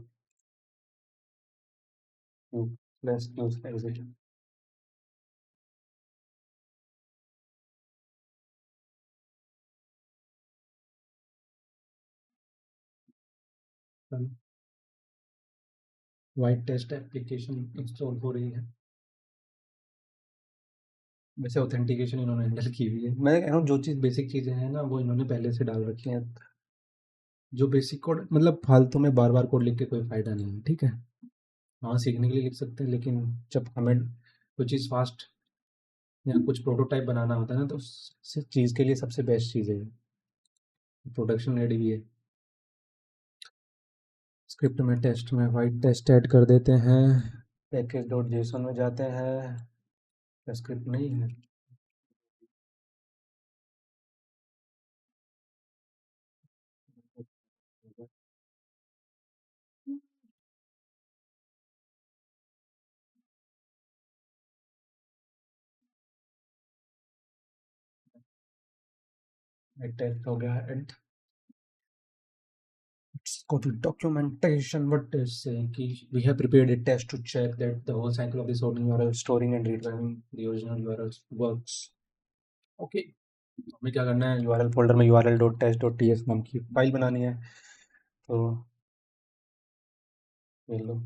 you plus use exit. Vitest application install हो रही है। वैसे ऑथेंटिकेशन इन्होंने हैंडल की हुई है, मैं कह रहा हूँ जो चीज़ बेसिक चीज़ें हैं ना वो इन्होंने पहले से डाल रखी हैं। जो बेसिक कोड, मतलब फालतू में बार बार कोड लिख के कोई फ़ायदा नहीं है, ठीक है। हाँ सीखने के लिए लिख सकते हैं, लेकिन जब हमें कोई चीज़ फास्ट या कुछ प्रोटोटाइप बनाना होता है ना, तो उस चीज़ के लिए सबसे बेस्ट चीज़ है, प्रोडक्शन रेडी भी है। स्क्रिप्ट में टेस्ट में वाइट टेस्ट ऐड कर देते हैं, पैकेज डॉट जेसन में जाते हैं, स्क्रिप्ट नहीं है। टेस्ट हो गया है। Let's go to documentation. What is saying कि we have prepared a test to check that the whole cycle of the sorting URL, storing and retrieving the original URLs works. Okay, हमें क्या करना है, URL folder में url.test.ts नाम की file बनानी है। तो ये लो,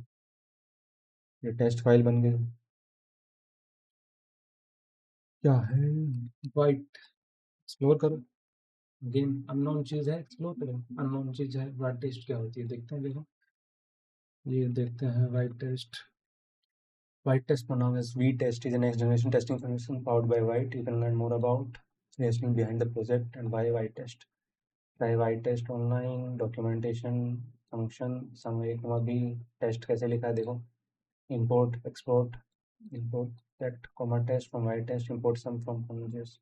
ये टेस्ट फाइल बन गई। क्या है, वाइट एक्सप्लोर करो, गेम अननोन चीज़ है, एक्सप्लोर करो। अननोन चीज़ है, वाइट टेस्ट क्या होती है देखते हैं। देखो ये देखते हैं Vitest. White test pronoun is vTest is a next generation testing solution powered by White. You can learn more about reasoning behind the project and why White test. Try White test online, documentation, function, sum a comma b, test कैसे लिखा है देखो, import, export, import that comma test from White test, import sum from functions,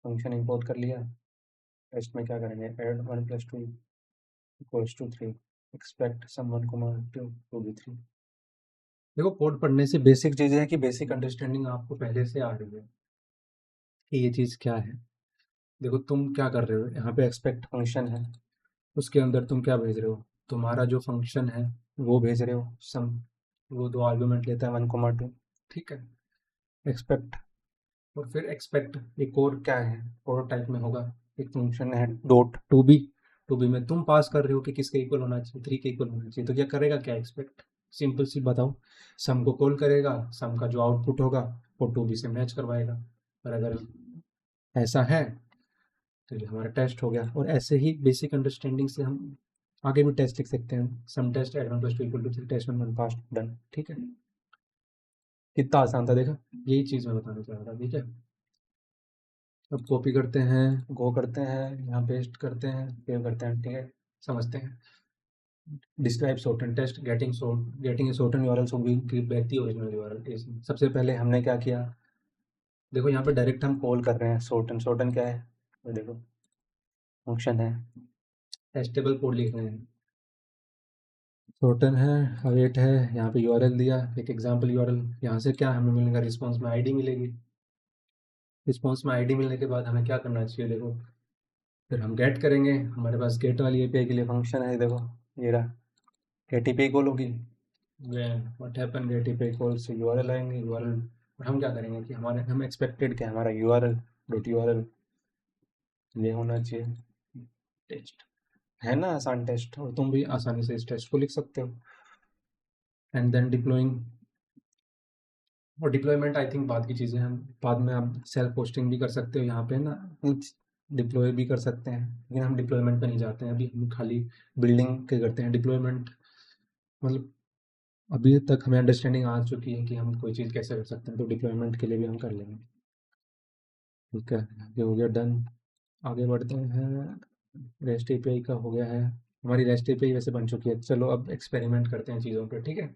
function import कर लिया। Test में क्या करेंगे, add 1 plus 2 equals to 3, expect sum 1 comma 2 to be 3। देखो कोड पढ़ने से बेसिक चीज़ें हैं कि बेसिक अंडरस्टैंडिंग आपको पहले से आ रही है कि ये चीज़ क्या है। देखो तुम क्या कर रहे हो, यहाँ पे एक्सपेक्ट फंक्शन है, उसके अंदर तुम क्या भेज रहे हो, तुम्हारा जो फंक्शन है वो भेज रहे हो सम, वो दो आर्गुमेंट लेता है 1,2, ठीक है। एक्सपेक्ट, और फिर एक्सपेक्ट एक और क्या है, और टाइप में होगा एक फंक्शन है डॉट टू बी में तुम पास कर रहे हो कि किसके इक्वल होना चाहिए, 3 के इक्वल होना चाहिए। तो क्या करेगा, क्या एक्सपेक्ट, सिंपल सी बताओ, सम को कॉल करेगा, सम का जो आउटपुट होगा वो टू बी से मैच करवाएगा। और अगर ऐसा है तो ये हमारा टेस्ट हो गया। और ऐसे ही बेसिक अंडरस्टैंडिंग से हम आगे भी टेस्ट लिख सकते हैं, सम टेस्ट एड 1 + 2 = 3, टेस्ट 1 1 पास डन, ठीक है। कितना आसान था देखा। यही चीज़ मैं बताना चाह रहा था, ठीक है। अब कॉपी करते हैं, गो करते हैं, यहाँ पेस्ट करते हैं, सेव करते हैं, ठीक है। समझते हैं। Describe shorten test getting a shorten URL should be give back the original URL. सबसे पहले हमने क्या किया, देखो यहाँ पे डायरेक्ट हम कॉल कर रहे हैं सोर्टन। सोर्टन क्या है, तो देखो फंक्शन है, टेस्टेबल कोड लिख रहे हैं। सोर्टन है, अवेट है, यहाँ पे यूआरएल दिया, एक एग्जांपल यूआरएल। यहाँ से क्या हमें मिलेगा, रिस्पांस में आईडी मिलेगी। रिस्पांस में आईडी मिलने के बाद हमें क्या करना चाहिए, देखो फिर हम गेट करेंगे। हमारे पास गेट वाली एपीआई के लिए फंक्शन है, देखो ये रहा। गेट एपीआई कॉल होगी, what happen get API call से यूआरएल आएंगे। यूआरएल और हम क्या करेंगे कि हमारे हम एक्सपेक्टेड क्या, हमारा यूआरएल डॉट यूआरएल ये होना चाहिए। टेस्ट है ना, आसान टेस्ट, और तुम भी आसानी से इस टेस्ट को लिख सकते हो। एंड देन डिप्लॉइंग, और डिप्लॉयमेंट आई थिंक बाद की चीज़ें, हम बाद में आप सेल्फ होस्टिंग भी कर सकते हो यहाँ पे ना, कुछ डिप्लॉय भी कर सकते हैं, लेकिन हम डिप्लॉयमेंट पे नहीं जाते हैं अभी। हम खाली बिल्डिंग के करते हैं। डिप्लॉयमेंट मतलब अभी तक हमें अंडरस्टैंडिंग आ चुकी है कि हम कोई चीज़ कैसे कर सकते हैं, तो डिप्लॉयमेंट के लिए भी हम कर लेंगे, ठीक है। ये हो गया डन। आगे बढ़ते हैं। रेस्ट एपीआई का हो गया है, हमारी रेस्ट एपीआई वैसे बन चुकी है। चलो अब एक्सपेरिमेंट करते हैं चीज़ों पे, ठीक है।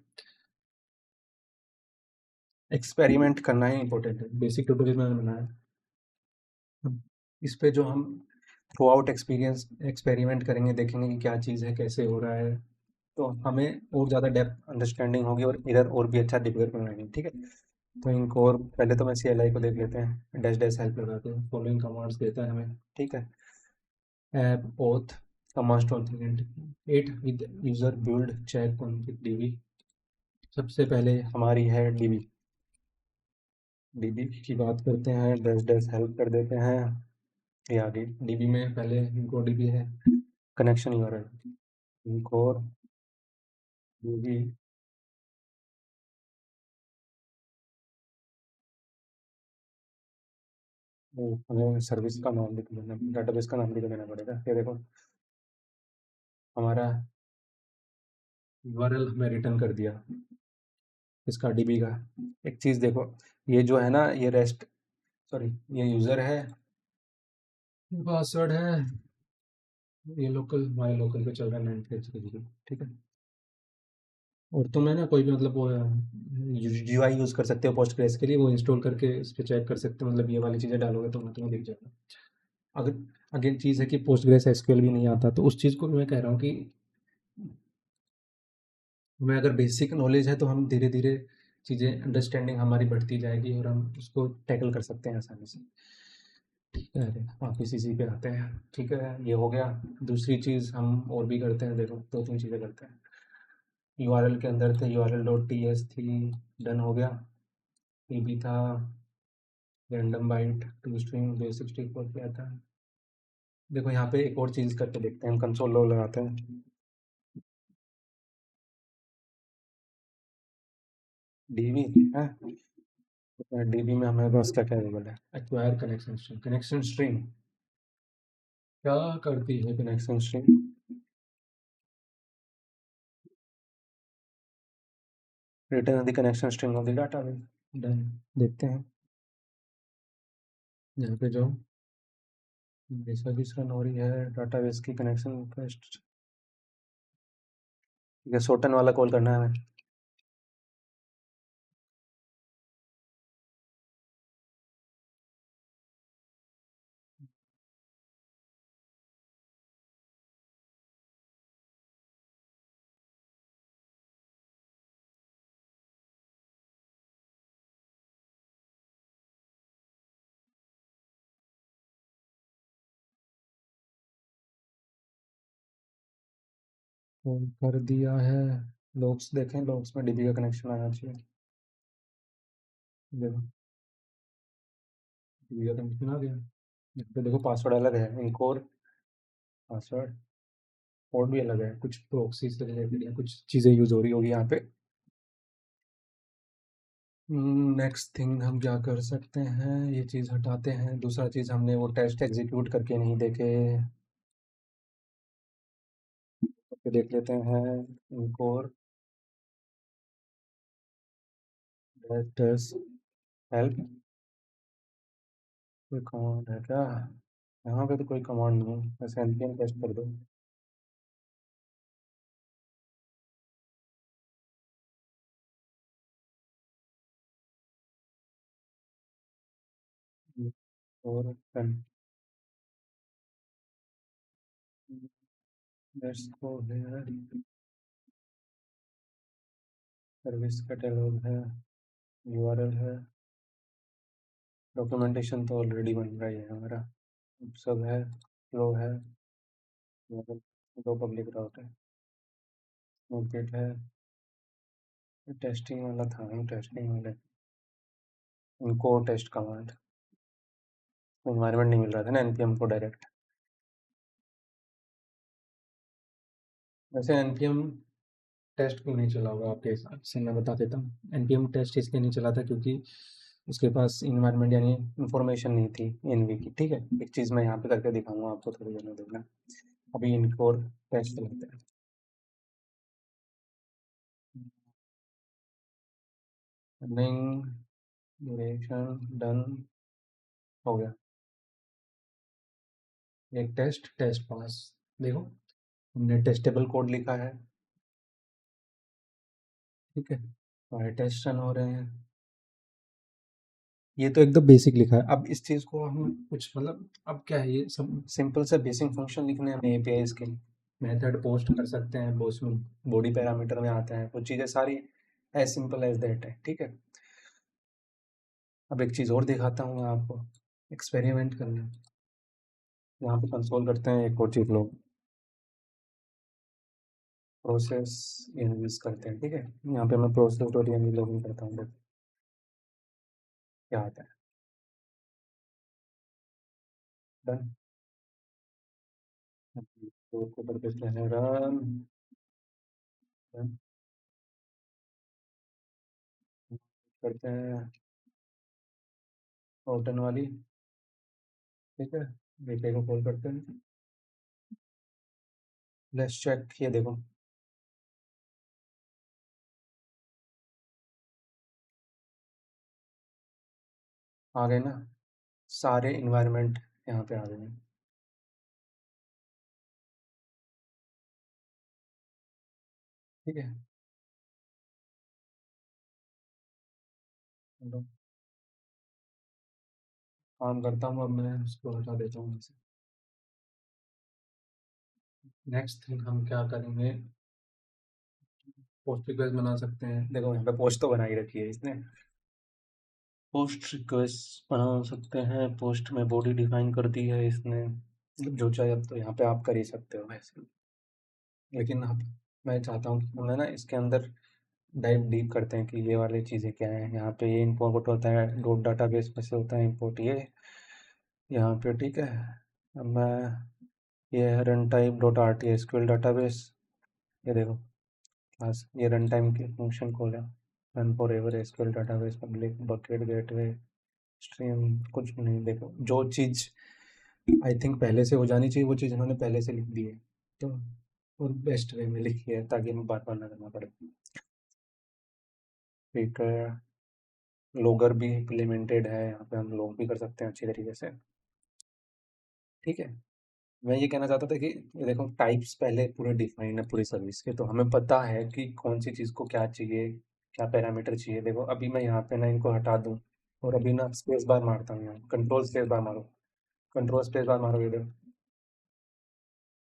एक्सपेरिमेंट करना ही इंपॉर्टेंट है, बेसिक ट्यूटोरियल मैंने बनाया। इस पे जो हम थ्रू आउट एक्सपीरियंस एक्सपेरिमेंट करेंगे, देखेंगे कि क्या चीज़ है, कैसे हो रहा है, तो हमें और ज़्यादा डेप्थ अंडरस्टैंडिंग होगी और इधर और भी अच्छा डिबगर बनाएंगे, ठीक है। तो इनको और पहले तो मैं CLI को देख लेते हैं, डैश डैश हेल्प लगा के फॉलोइंग कमांड्स देता है हमें, ठीक है। App auth commands to authenticate with user build check config DB. सबसे पहले हमारी है डीबी। डीबी की बात करते हैं, डैश डैश हेल्प कर देते हैं। ये आगे डीबी में पहले इनको डीबी है कनेक्शन यूआरएल, इनको डीबी हमें सर्विस का नाम लिख देना, डाटाबेस का नाम लिख देना पड़ेगा। ये देखो हमारा यूआरएल हमें रिटर्न कर दिया इसका डीबी का। एक चीज़ देखो, ये जो है ना, ये रेस्ट, सॉरी, ये यूज़र है, पासवर्ड है, ये लोकल माई लोकल पे चल रहा है 9 ठीक है। और तो मैं ना कोई भी मतलब वो GUI यूज़ कर सकते हो पोस्टग्रेस के लिए, वो इंस्टॉल करके इस पर चेक कर सकते हो। मतलब ये वाली चीज़ें डालोगे तो मैं तुम्हें दिख जाएगा। अगर अगेन चीज़ है कि पोस्टग्रेस एसक्यूएल भी नहीं आता, तो उस चीज़ को मैं कह रहा हूँ कि हमें अगर बेसिक नॉलेज है तो हम धीरे धीरे चीज़ें अंडरस्टैंडिंग हमारी बढ़ती जाएगी और हम उसको टैकल कर सकते हैं आसानी से, ठीक है। अरे वापस इसी पे आते हैं, ठीक है, ये हो गया। दूसरी चीज़ हम और भी करते हैं, देखो दो तीन चीज़ें करते हैं। यूआरएल के अंदर थे, url.ts थी, डन हो गया। ये भी था random byte to string base 64 पे आता है। देखो यहाँ पे एक और चीज़ करके देखते हैं, हम कंसोल लॉग लगाते हैं। डीबी है, डीबी में हमारे पास क्या क्या अवेलेबल है, acquire connection string. Connection string क्या करती है, connection string return the connection string of the data. Done, देखते हैं यहाँ पे जो सर्विस रन हो रही है, डाटाबेस की कनेक्शन रिक्वेस्ट, ठीक है। सोटन वाला कॉल करना है हमें। फोन कर दिया है, लॉग्स देखें, लॉग्स में डीबी का कनेक्शन आना चाहिए। देखो डीबी का कनेक्शन आ गया। यहाँ पे देखो पासवर्ड अलग है, इनकोर पासवर्ड, कोड भी अलग है, कुछ प्रॉक्सी से रिलेटेड या कुछ चीज़ें यूज हो रही होगी यहाँ पे। नेक्स्ट थिंग हम क्या कर सकते हैं, ये चीज़ हटाते हैं। दूसरा चीज़, हमने वो टेस्ट एग्जीक्यूट करके नहीं देखे, करके देख लेते हैं। इनकोर टेस्ट हेल्प, कोई कमांड है क्या? यहाँ पे तो कोई कमांड नहीं है, बस npm टेस्ट कर दो। और लेट्स गो है, सर्विस कैटलॉग है, यूआरएल है, डॉक्यूमेंटेशन तो ऑलरेडी बन रहा ही है हमारा, सब है, फ्लो है, मतलब दो पब्लिक राउट है, स्निपेट है, टेस्टिंग वाला था, हम टेस्टिंग वाले उनको टेस्ट कमांड, इन्वायरमेंट नहीं मिल रहा था ना npm को डायरेक्ट। वैसे npm टेस्ट क्यों नहीं चला होगा आपके हिसाब से, मैं बता देता हूँ। npm टेस्ट इसलिए नहीं चला था क्योंकि उसके पास इन्वायरमेंट यानी इंफॉर्मेशन नहीं थी एनवी की। ठीक है, एक चीज़ मैं यहाँ पे करके दिखाऊंगा आपको, थोड़ी देर में देखना। अभी इनको टेस्ट चलाते हैं। रनिंग ड्यूरेशन डन, हो गया। एक टेस्ट, टेस्ट पास, देखो हमने टेस्टेबल कोड लिखा है। ठीक है, हमारे टेस्ट रन हो रहे हैं। ये तो एकदम बेसिक लिखा है। अब इस चीज़ को हम कुछ मतलब, अब क्या है, ये सब सिंपल से बेसिक फंक्शन लिखने हैं हमें एपीआईज के। मेथड पोस्ट कर सकते हैं, पोस्ट में बॉडी पैरामीटर में आते हैं कुछ चीज़ें सारी, एज सिंपल एज दैट है। ठीक है, अब एक चीज़ और दिखाता हूँ मैं आपको, एक्सपेरिमेंट करना है। यहाँ पे कंसोल करते हैं, एक और चीज़ लोग प्रोसेस यूज करते हैं। ठीक है, यहाँ पे मैं प्रोसेस और यानी लॉगिन करता हूँ, देखो क्या आता है। डन, तो को कर देते हैं रन, करते हैं ऑटन वाली। ठीक है, वीपे को कॉल करते हैं, लेट्स चेक, ये देखो आ गए ना सारे इन्वायरमेंट, यहाँ पे आ गए हैं। ठीक है, चलो काम करता हूँ, अब मैं उसको हटा देता हूँ वैसे। नेक्स्ट थिंग हम क्या करेंगे, पोस्ट रिक्वेस्ट बना सकते हैं। देखो यहाँ पे पोस्ट तो बनाई रखी है इसने, पोस्ट रिक्वेस्ट बना सकते हैं, पोस्ट में बॉडी डिफाइन कर दी है इसने, मतलब जो चाहे अब तो यहाँ पे आप कर ही सकते हो वैसे। लेकिन अब मैं चाहता हूँ कि हमें ना इसके अंदर डाइव डीप करते हैं कि ये वाली चीज़ें क्या हैं। यहाँ पे ये इंपोर्ट होता है डॉट डाटाबेस में से, होता है इंपोर्ट ये यहाँ पे। ठीक है, अब मैं, ये है run type dot R T SQL database, ये देखो क्लास, ये रन टाइम के फंक्शन खोला, run for ever SQL database public bucket gateway stream, कुछ भी नहीं। देखो जो चीज़ आई थिंक पहले से हो जानी चाहिए वो चीज़ इन्होंने पहले से लिख दी है, तो और बेस्ट वे में लिखी है ताकि हमें बार बार ना करना पड़े। एक लोगर भी इम्प्लीमेंटेड है यहाँ पे, हम लोग भी कर सकते हैं अच्छी तरीके से। ठीक है, मैं ये कहना चाहता था कि ये देखो टाइप्स पहले पूरे डिफाइन है पूरी सर्विस के, तो हमें पता है कि कौन सी चीज़ को क्या चाहिए, क्या पैरामीटर चाहिए। देखो अभी मैं यहाँ पे ना इनको हटा दूँ और अभी ना स्पेस बार मारता हूँ, यहाँ कंट्रोल स्पेस बार मारो, कंट्रोल स्पेस बार मारो, ये देखो,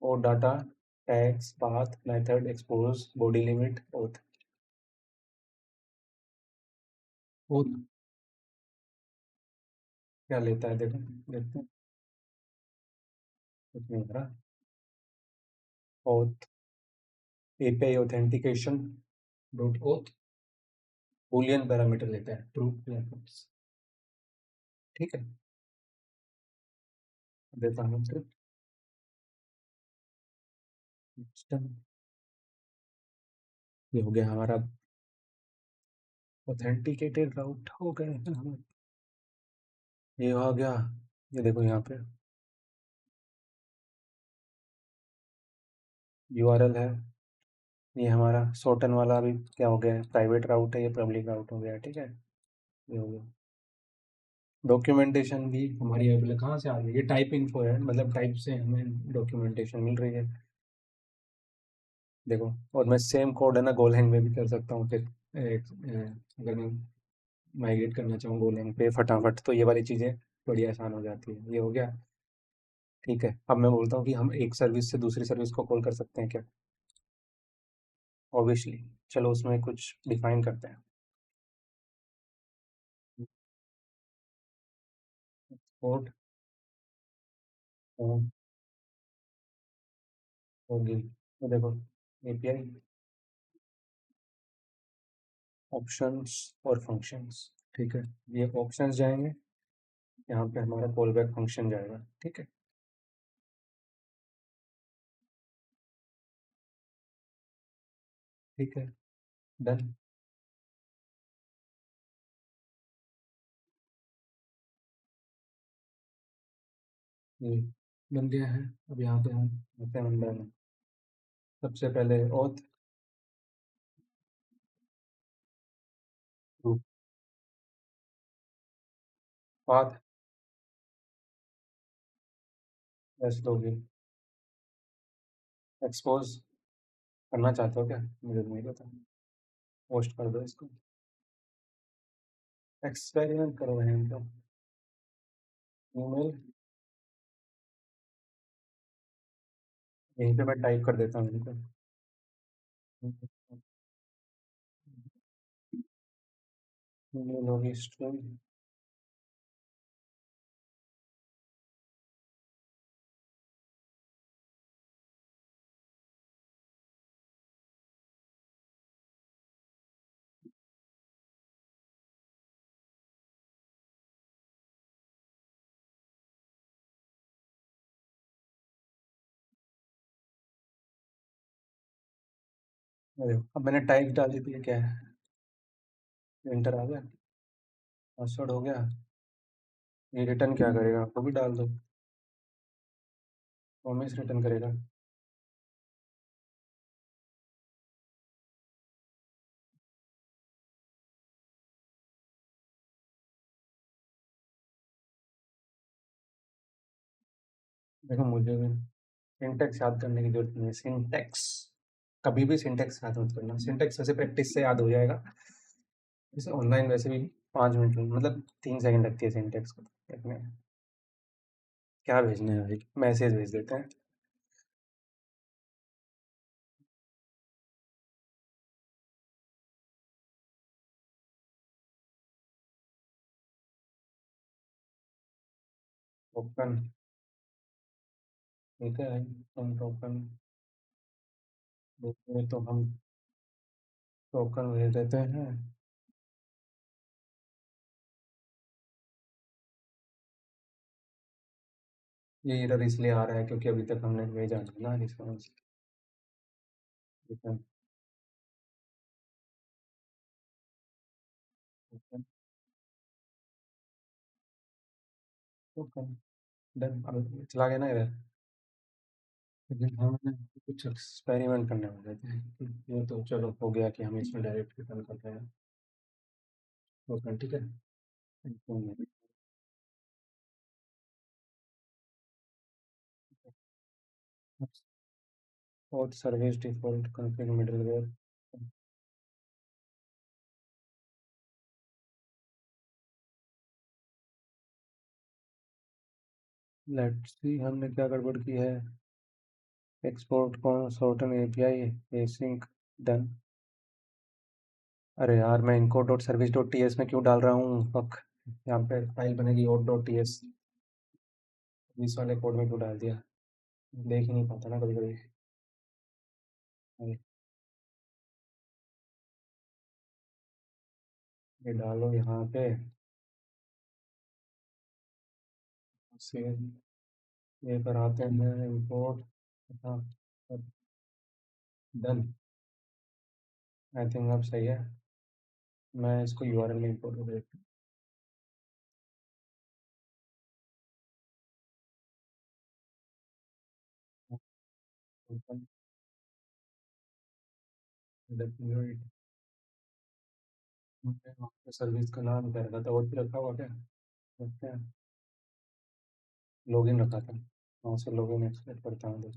और data tags path method expose body limit oath, oath क्या लेता है देखो, देखते हैं, कुछ नहीं हो रहा। Oath API authentication dot oath Boolean parameter लेता है, ट्रू या फॉल्स। ठीक है, देता हूँ फिर सिस्टम, ये हो गया हमारा ऑथेंटिकेटेड राउट हो गए हैं हमारे। ये आ गया, ये देखो यहाँ पे यूआरएल है, ये हमारा सोटन वाला अभी क्या हो गया है, प्राइवेट राउट है, ये पब्लिक राउट हो गया है। ठीक है, ये हो गया। डॉक्यूमेंटेशन भी हमारी अवेलेबल कहाँ से आ रही है? ये टाइप इन्फो है, मतलब टाइप से हमें डॉक्यूमेंटेशन मिल रही है। देखो, और मैं सेम कोड है ना गोलैंग में भी कर सकता हूँ फिर। अगर मैं माइग्रेट करना चाहूँ गोलैंग पे फटाफट, तो ये वाली चीज़ें बड़ी आसान हो जाती है। ये हो गया। ठीक है, अब मैं बोलता हूँ कि हम एक सर्विस से दूसरी सर्विस को कॉल कर सकते हैं क्या? ऑब्वियसली। चलो उसमें कुछ डिफाइन करते हैं। पोर्ट होगी, तो देखो एपीआई, ऑप्शंस और फंक्शंस। ठीक है, ये ऑप्शंस जाएंगे, यहाँ पे हमारा कॉल बैक फंक्शन जाएगा। ठीक है। ठीक है, डन। ये बन गया है। अब यहाँ पे हम आते हैं अंदर में। सबसे पहले ऑथ, ग्रुप, पाथ, ऐसे दोगे। एक्सपोज करना चाहते हो क्या? मुझे तो नहीं पता। पोस्ट कर दो इसको। एक्सपेरिमेंट करो है इनका। ईमेल, यहीं पे मैं टाइप कर देता हूँ इनको। ईमेल होगी स्ट्रिंग। अरे अब मैंने टाइप डाल दी, तो ये क्या है? एंटर आ गया, पासवर्ड हो गया। ये रिटर्न क्या करेगा? आपको भी डाल दो। प्रॉमिस रिटर्न करेगा। देखो मुझे भी सिंटेक्स याद करने की जरूरत नहीं है। सिंटेक्स, कभी भी सिंटेक्स याद मत करना। सिंटेक्स वैसे प्रैक्टिस से याद हो जाएगा। इसे ऑनलाइन वैसे भी 5 मिनट मतलब 3 सेकंड लगती है सिंटेक्स को देखने में। क्या भेजना है भाई? मैसेज भेज देते हैं। टोकन, ठीक है। हम टोकन देते हैं, तो हम टोकन भेज देते हैं। ये एरर इसलिए आ रहा है क्योंकि अभी तक हमने भेजा नहीं ना रिस्पॉन्स। ठीक है, टोकन, टोकन, डन। अब चला गया ना इधर। लेकिन हमें कुछ एक्सपेरिमेंट करने वाले थे। ये तो चलो हो गया कि हम इसमें डायरेक्ट रिटर्न करते हैं टोकन। ठीक है। हम्म, और service default config middleware. Let's see हमने क्या गड़बड़ की है। Export const shorten API async, done. अरे यार, मैं इनको dot service dot T S में क्यों डाल रहा हूँ? फक। यहाँ पे फाइल बनेगी और डॉट टी एस, इस वाले कोड में क्यों डाल दिया? देख ही नहीं पाता ना कभी कभी। ये डालो यहाँ पे से, ये कराते हैं इम्पोर्ट। हाँ, डन। आई थिंक अब सही है। मैं इसको यूआरएल में इम्पोर्ट कर देता हूँ। हमने वहाँ पे सर्विस का नाम क्या रखा था, और भी रखा हुआ क्या रखते हैं? लॉगिन रखा था, वहाँ से लॉगिन एक्सपेक्ट करता हूँ।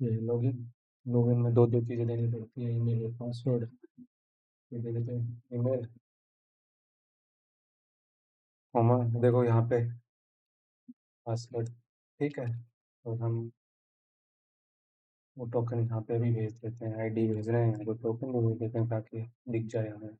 ये लॉगिन, लॉगिन में दो दो चीज़ें देनी पड़ती है, ईमेल और पासवर्ड। ये दे देते हैं ईमेल। होमा देखो यहाँ पे पासवर्ड, ठीक है। और हम वो टोकन यहाँ पे भी भेज देते हैं, आईडी भेज रहे हैं तो टोकन भी भेज देते हैं ताकि दिख जाए हमें।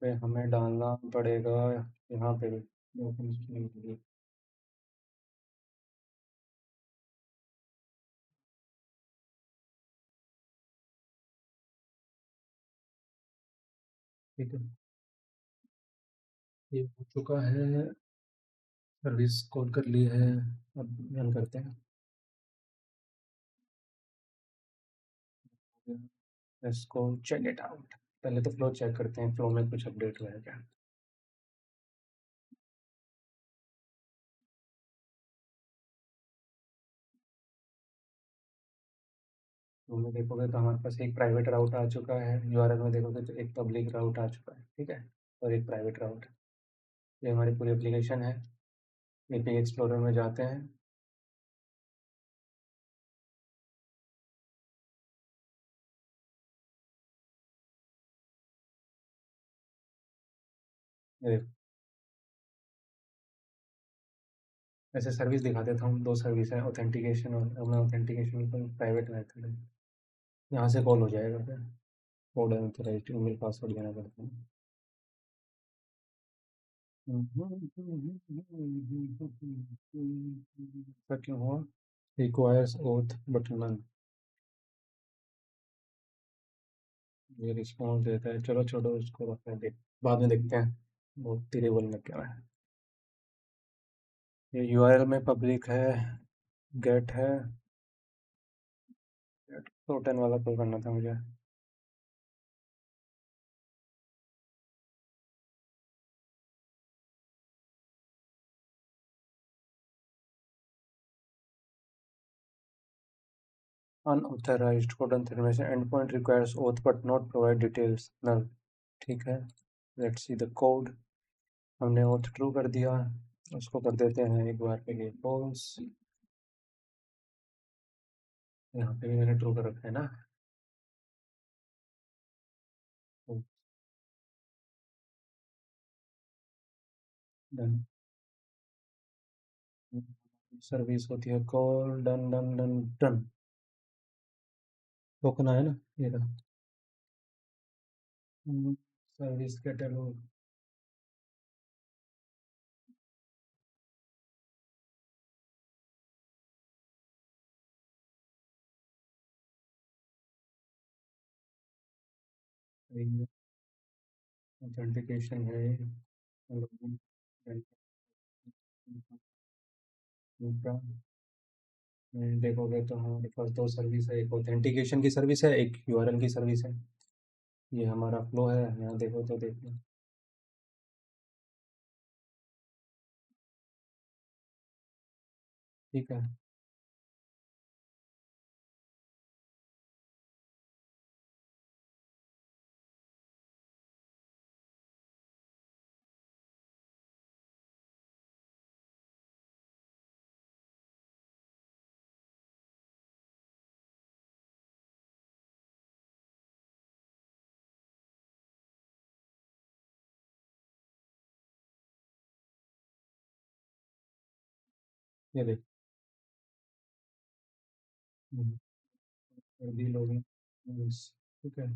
पे हमें डालना पड़ेगा यहाँ पे भी documents के लिए। ठीक है, ये हो चुका है, सर्विस कॉल कर ली है। अब रन करते हैं। इसको चेक इट आउट। पहले तो फ्लो चेक करते हैं, फ्लो में कुछ अपडेट हुआ है क्या। फ्लो में देखोगे तो हमारे पास एक प्राइवेट राउट आ चुका है, यूआरएल में देखोगे तो एक पब्लिक राउट आ चुका है, ठीक है, और एक प्राइवेट राउट। ये हमारी पूरी एप्लीकेशन है। एपीआई एक्सप्लोरर में जाते हैं। ये ऐसे सर्विस दिखा देता हूँ, दो सर्विस है, ऑथेंटिकेशन और अपना ऑथेंटिकेशन का प्राइवेट मेथड है। यहाँ से कॉल हो जाएगा फिर, कोड अनऑथराइज्ड ईमेल पासवर्ड देना पड़ता है। ऐसा क्यों हुआ? Requires auth but none. ये रिस्पॉन्स देता है, चलो छोड़ो इसको, रखते हैं, देख बाद में देखते हैं वो तेरे बोलने क्या है। ये यूआरएल में पब्लिक है, गेट है, गेट टोटन वाला कॉल करना था मुझे। Unauthorized code information end point requires auth but not provide details null. ठीक है, लेट्स सी द कोड। हमने ओथ ट्रू कर दिया, उसको कर देते हैं एक बार के लिए फॉल्स। यहाँ पे भी मैंने ट्रू कर रखा है ना। डन। सर्विस होती है call, done done done done. Token आया ना, ये रहा। Service catalogue. ऑथेंटिकेशन है। login, देखोगे तो हमारे पास दो सर्विस है, एक ऑथेंटिकेशन की सर्विस है, एक यूआरएल की सर्विस है। ये हमारा फ्लो है, यहाँ देखो तो देखो। ठीक है, ये देख। कर दी लॉगिन, बस, ठीक है,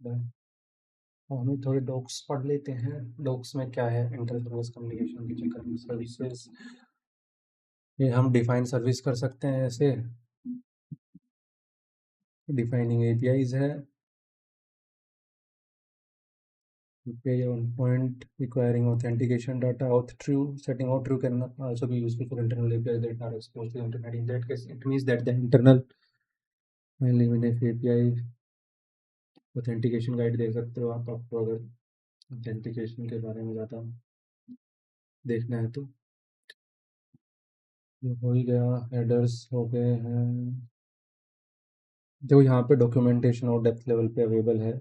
डन। और हमें थोड़े डॉक्स पढ़ लेते हैं, डॉक्स में क्या है, इंटर सर्विस कम्युनिकेशन के चक्कर में सर्विसेज। ये हम डिफाइन सर्विस कर सकते हैं ऐसे। डिफाइनिंग एपीआईज है। API endpoint requiring authentication data auth true. Setting out true can also be useful for internal APIs that are exposed to the internet. In that case, it means that the internal even if API authentication guide देख सकते हो आप, आपको अगर authentication के बारे में ज़्यादा देखना है तो। ये हो ही गया, हेडर्स हो गए हैं। जो यहाँ पे डॉक्यूमेंटेशन और डेप्थ लेवल पे अवेलेबल है।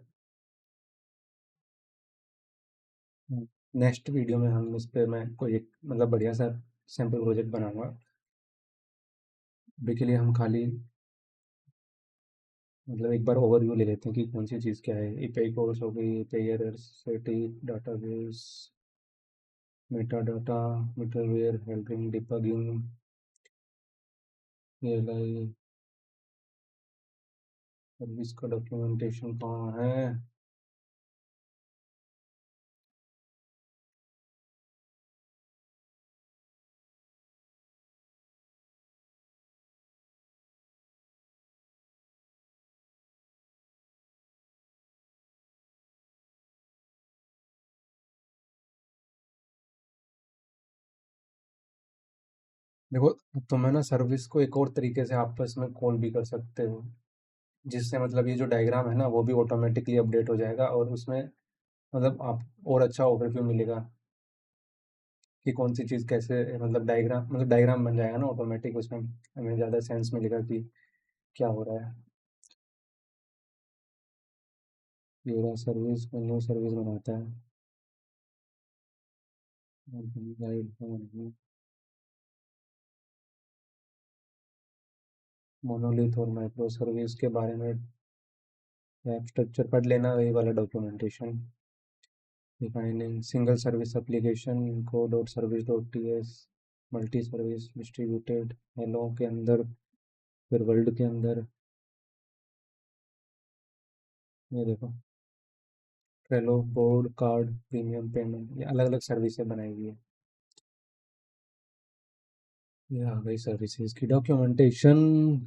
नेक्स्ट वीडियो में हम इस पे मैं कोई एक मतलब बढ़िया सा सैम्पल प्रोजेक्ट बनाऊंगा। अभी के लिए हम खाली मतलब एक बार ओवरव्यू ले लेते हैं कि कौन सी चीज़ क्या है। एपीआई कॉल्स हो गई, API errors, static database, meta data, middleware, helping, debugging, ALI, service का डॉक्यूमेंटेशन कहाँ है। देखो, तुम है ना सर्विस को एक और तरीके से आपस में कॉल भी कर सकते हो, जिससे मतलब ये जो डायग्राम है ना वो भी ऑटोमेटिकली अपडेट हो जाएगा और उसमें मतलब आप और अच्छा ओवरव्यू मिलेगा कि कौन सी चीज़ कैसे मतलब डायग्राम बन जाएगा ना ऑटोमेटिक, उसमें हमें ज़्यादा सेंस मिलेगा कि क्या हो रहा है। ये रहा सर्विस, न्यू सर्विस बनाता है। मोनोलिथ और माइक्रो सर्विस के बारे में ऐप स्ट्रक्चर पढ़ लेना, वही वाला documentation. Defining single service application co dot service dot T S, multi service distributed, hello के अंदर, फिर वर्ल्ड के अंदर। ये देखो, Trello, board, card, premium payment, ये अलग अलग सर्विसेज बनाई हुई है। ये आ गई सर्विसेज की डॉक्यूमेंटेशन।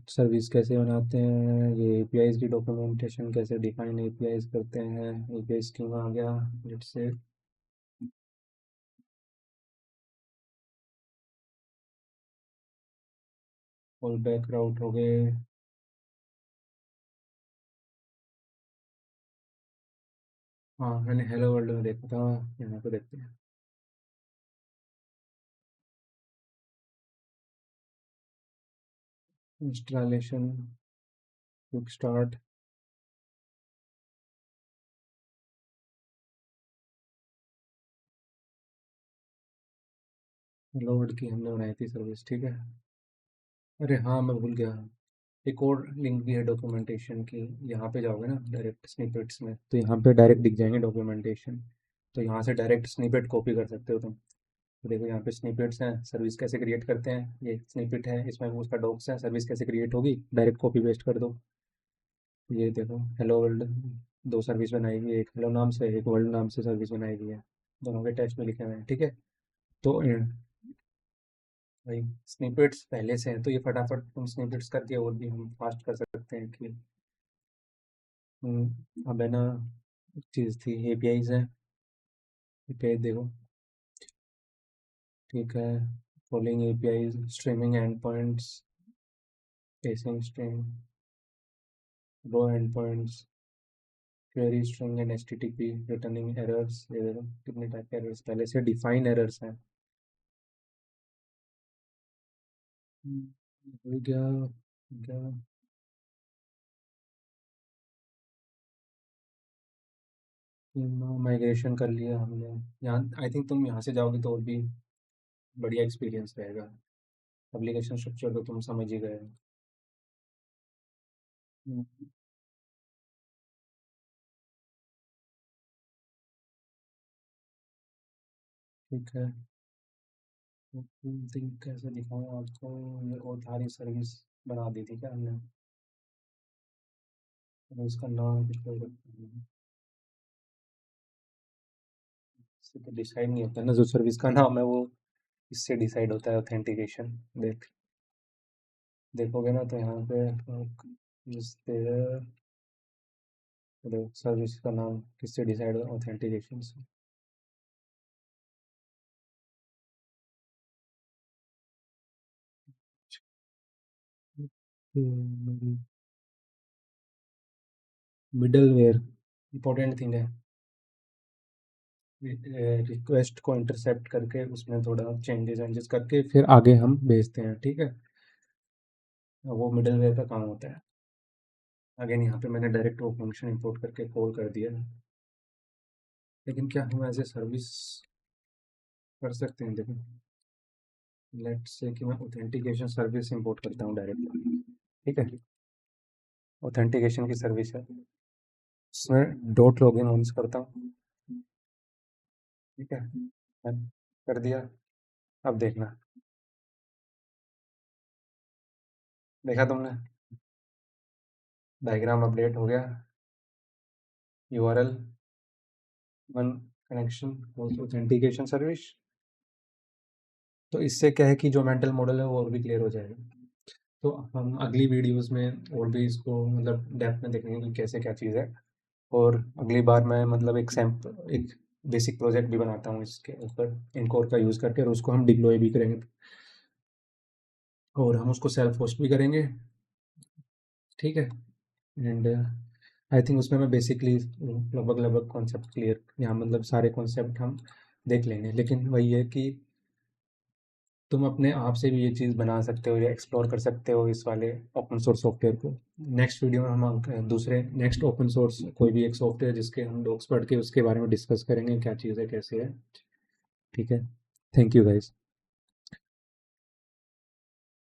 सर्विस कैसे बनाते हैं, ये एपीआईज की डॉक्यूमेंटेशन कैसे डिफाइन एपीआईज करते हैं। एपीआई स्कीमा आ गया, लेट्स से फॉल बैक राउट हो गए। हाँ, मैंने हेलो वर्ल्ड में देखा था, यहाँ पे देखते हैं। Installation, quick start, hello world की हमने बनाई थी सर्विस, ठीक है। अरे हाँ, मैं भूल गया, एक और लिंक भी है डॉक्यूमेंटेशन की। यहाँ पे जाओगे ना डायरेक्ट स्निपेट्स में, तो यहाँ पे डायरेक्ट दिख जाएंगे डॉक्यूमेंटेशन। तो यहाँ से डायरेक्ट स्निपेट कॉपी कर सकते हो तुम। तो देखो यहाँ पे स्निपेट्स हैं, सर्विस कैसे क्रिएट करते हैं, ये स्निपेट है, इसमें वो उसका डॉक्स है, सर्विस कैसे क्रिएट होगी, डायरेक्ट कॉपी पेस्ट कर दो। ये देखो, हेलो वर्ल्ड, दो सर्विस बनाई हुई है, एक हेलो नाम से, एक वर्ल्ड नाम से सर्विस बनाई हुई है। दोनों के टेक्स्ट में लिखे हुए हैं, ठीक है। तो भाई स्निपेट्स पहले से हैं, तो ये फटाफट तुम स्निपेट्स करके और भी हम फास्ट कर सकते हैं कि अब है ना, एक चीज़ थी एपीआईज है। एपीआई देखो, ठीक है। Following APIs, streaming end points, pacing stream, raw end points, query string and HTTP, returning errors. ये देखो कितने टाइप के एरर्स पहले से डिफाइन एरर्स हैं। हो गया क्या, माइग्रेशन कर लिया हमने। यहाँ आई थिंक तुम यहाँ से जाओगे तो और भी बढ़िया एक्सपीरियंस रहेगा। एप्लीकेशन स्ट्रक्चर तो तुम समझ ही गए। हम्म, ठीक है। थिंक कैसे दिखाऊँ आपको, ये और सारी सर्विस बना दी थी क्या हमने, और उसका नाम कुछ और रखते हैं। इससे तो डिसाइड नहीं होता ना, जो सर्विस का नाम है वो इससे डिसाइड होता है ऑथेंटिकेशन। देखोगे ना तो यहाँ पे तो सर्विस का नाम किससे डिसाइड होगा? ऑथेंटिकेशन से। मिडलवेयर इंपॉर्टेंट थिंग है। रिक्वेस्ट को इंटरसेप्ट करके उसमें थोड़ा चेंजेस वेंजेस करके फिर आगे हम भेजते हैं, ठीक है। वो मिडलवेयर का काम होता है। अगेन यहाँ पे मैंने डायरेक्ट वो फंक्शन इंपोर्ट करके कॉल कर दिया है, लेकिन क्या हम एज ए सर्विस कर सकते हैं? देखो, लेट्स से कि मैं ऑथेंटिकेशन सर्विस इंपोर्ट करता हूँ डायरेक्ट, ठीक है। ऑथेंटिकेशन की सर्विस है, उसमें डॉट लॉगिन ऑन करता हूँ, ठीक है। कर दिया। अब देखना, देखा तुमने? डायग्राम अपडेट हो गया। URL one connection authentication service. तो इससे क्या है कि जो मेंटल मॉडल है वो और भी क्लियर हो जाएगा। तो हम अगली वीडियोस में और भी इसको मतलब डेप्थ में देखेंगे कि कैसे क्या चीज़ है। और अगली बार मैं मतलब एक बेसिक प्रोजेक्ट भी बनाता हूँ इसके ऊपर इनकोर का यूज़ करके, और उसको हम डिप्लॉय भी करेंगे और हम उसको सेल्फ होस्ट भी करेंगे, ठीक है। एंड आई थिंक उसमें मैं बेसिकली लगभग लगभग कॉन्सेप्ट क्लियर, यहाँ मतलब सारे कॉन्सेप्ट हम देख लेंगे। लेकिन वही है कि तुम अपने आप से भी ये चीज़ बना सकते हो या एक्सप्लोर कर सकते हो इस वाले ओपन सोर्स सॉफ्टवेयर को। नेक्स्ट वीडियो में हम दूसरे नेक्स्ट ओपन सोर्स कोई भी एक सॉफ्टवेयर जिसके हम डॉक्स पढ़ के उसके बारे में डिस्कस करेंगे क्या चीज़ है कैसे है, ठीक है। Thank you guys.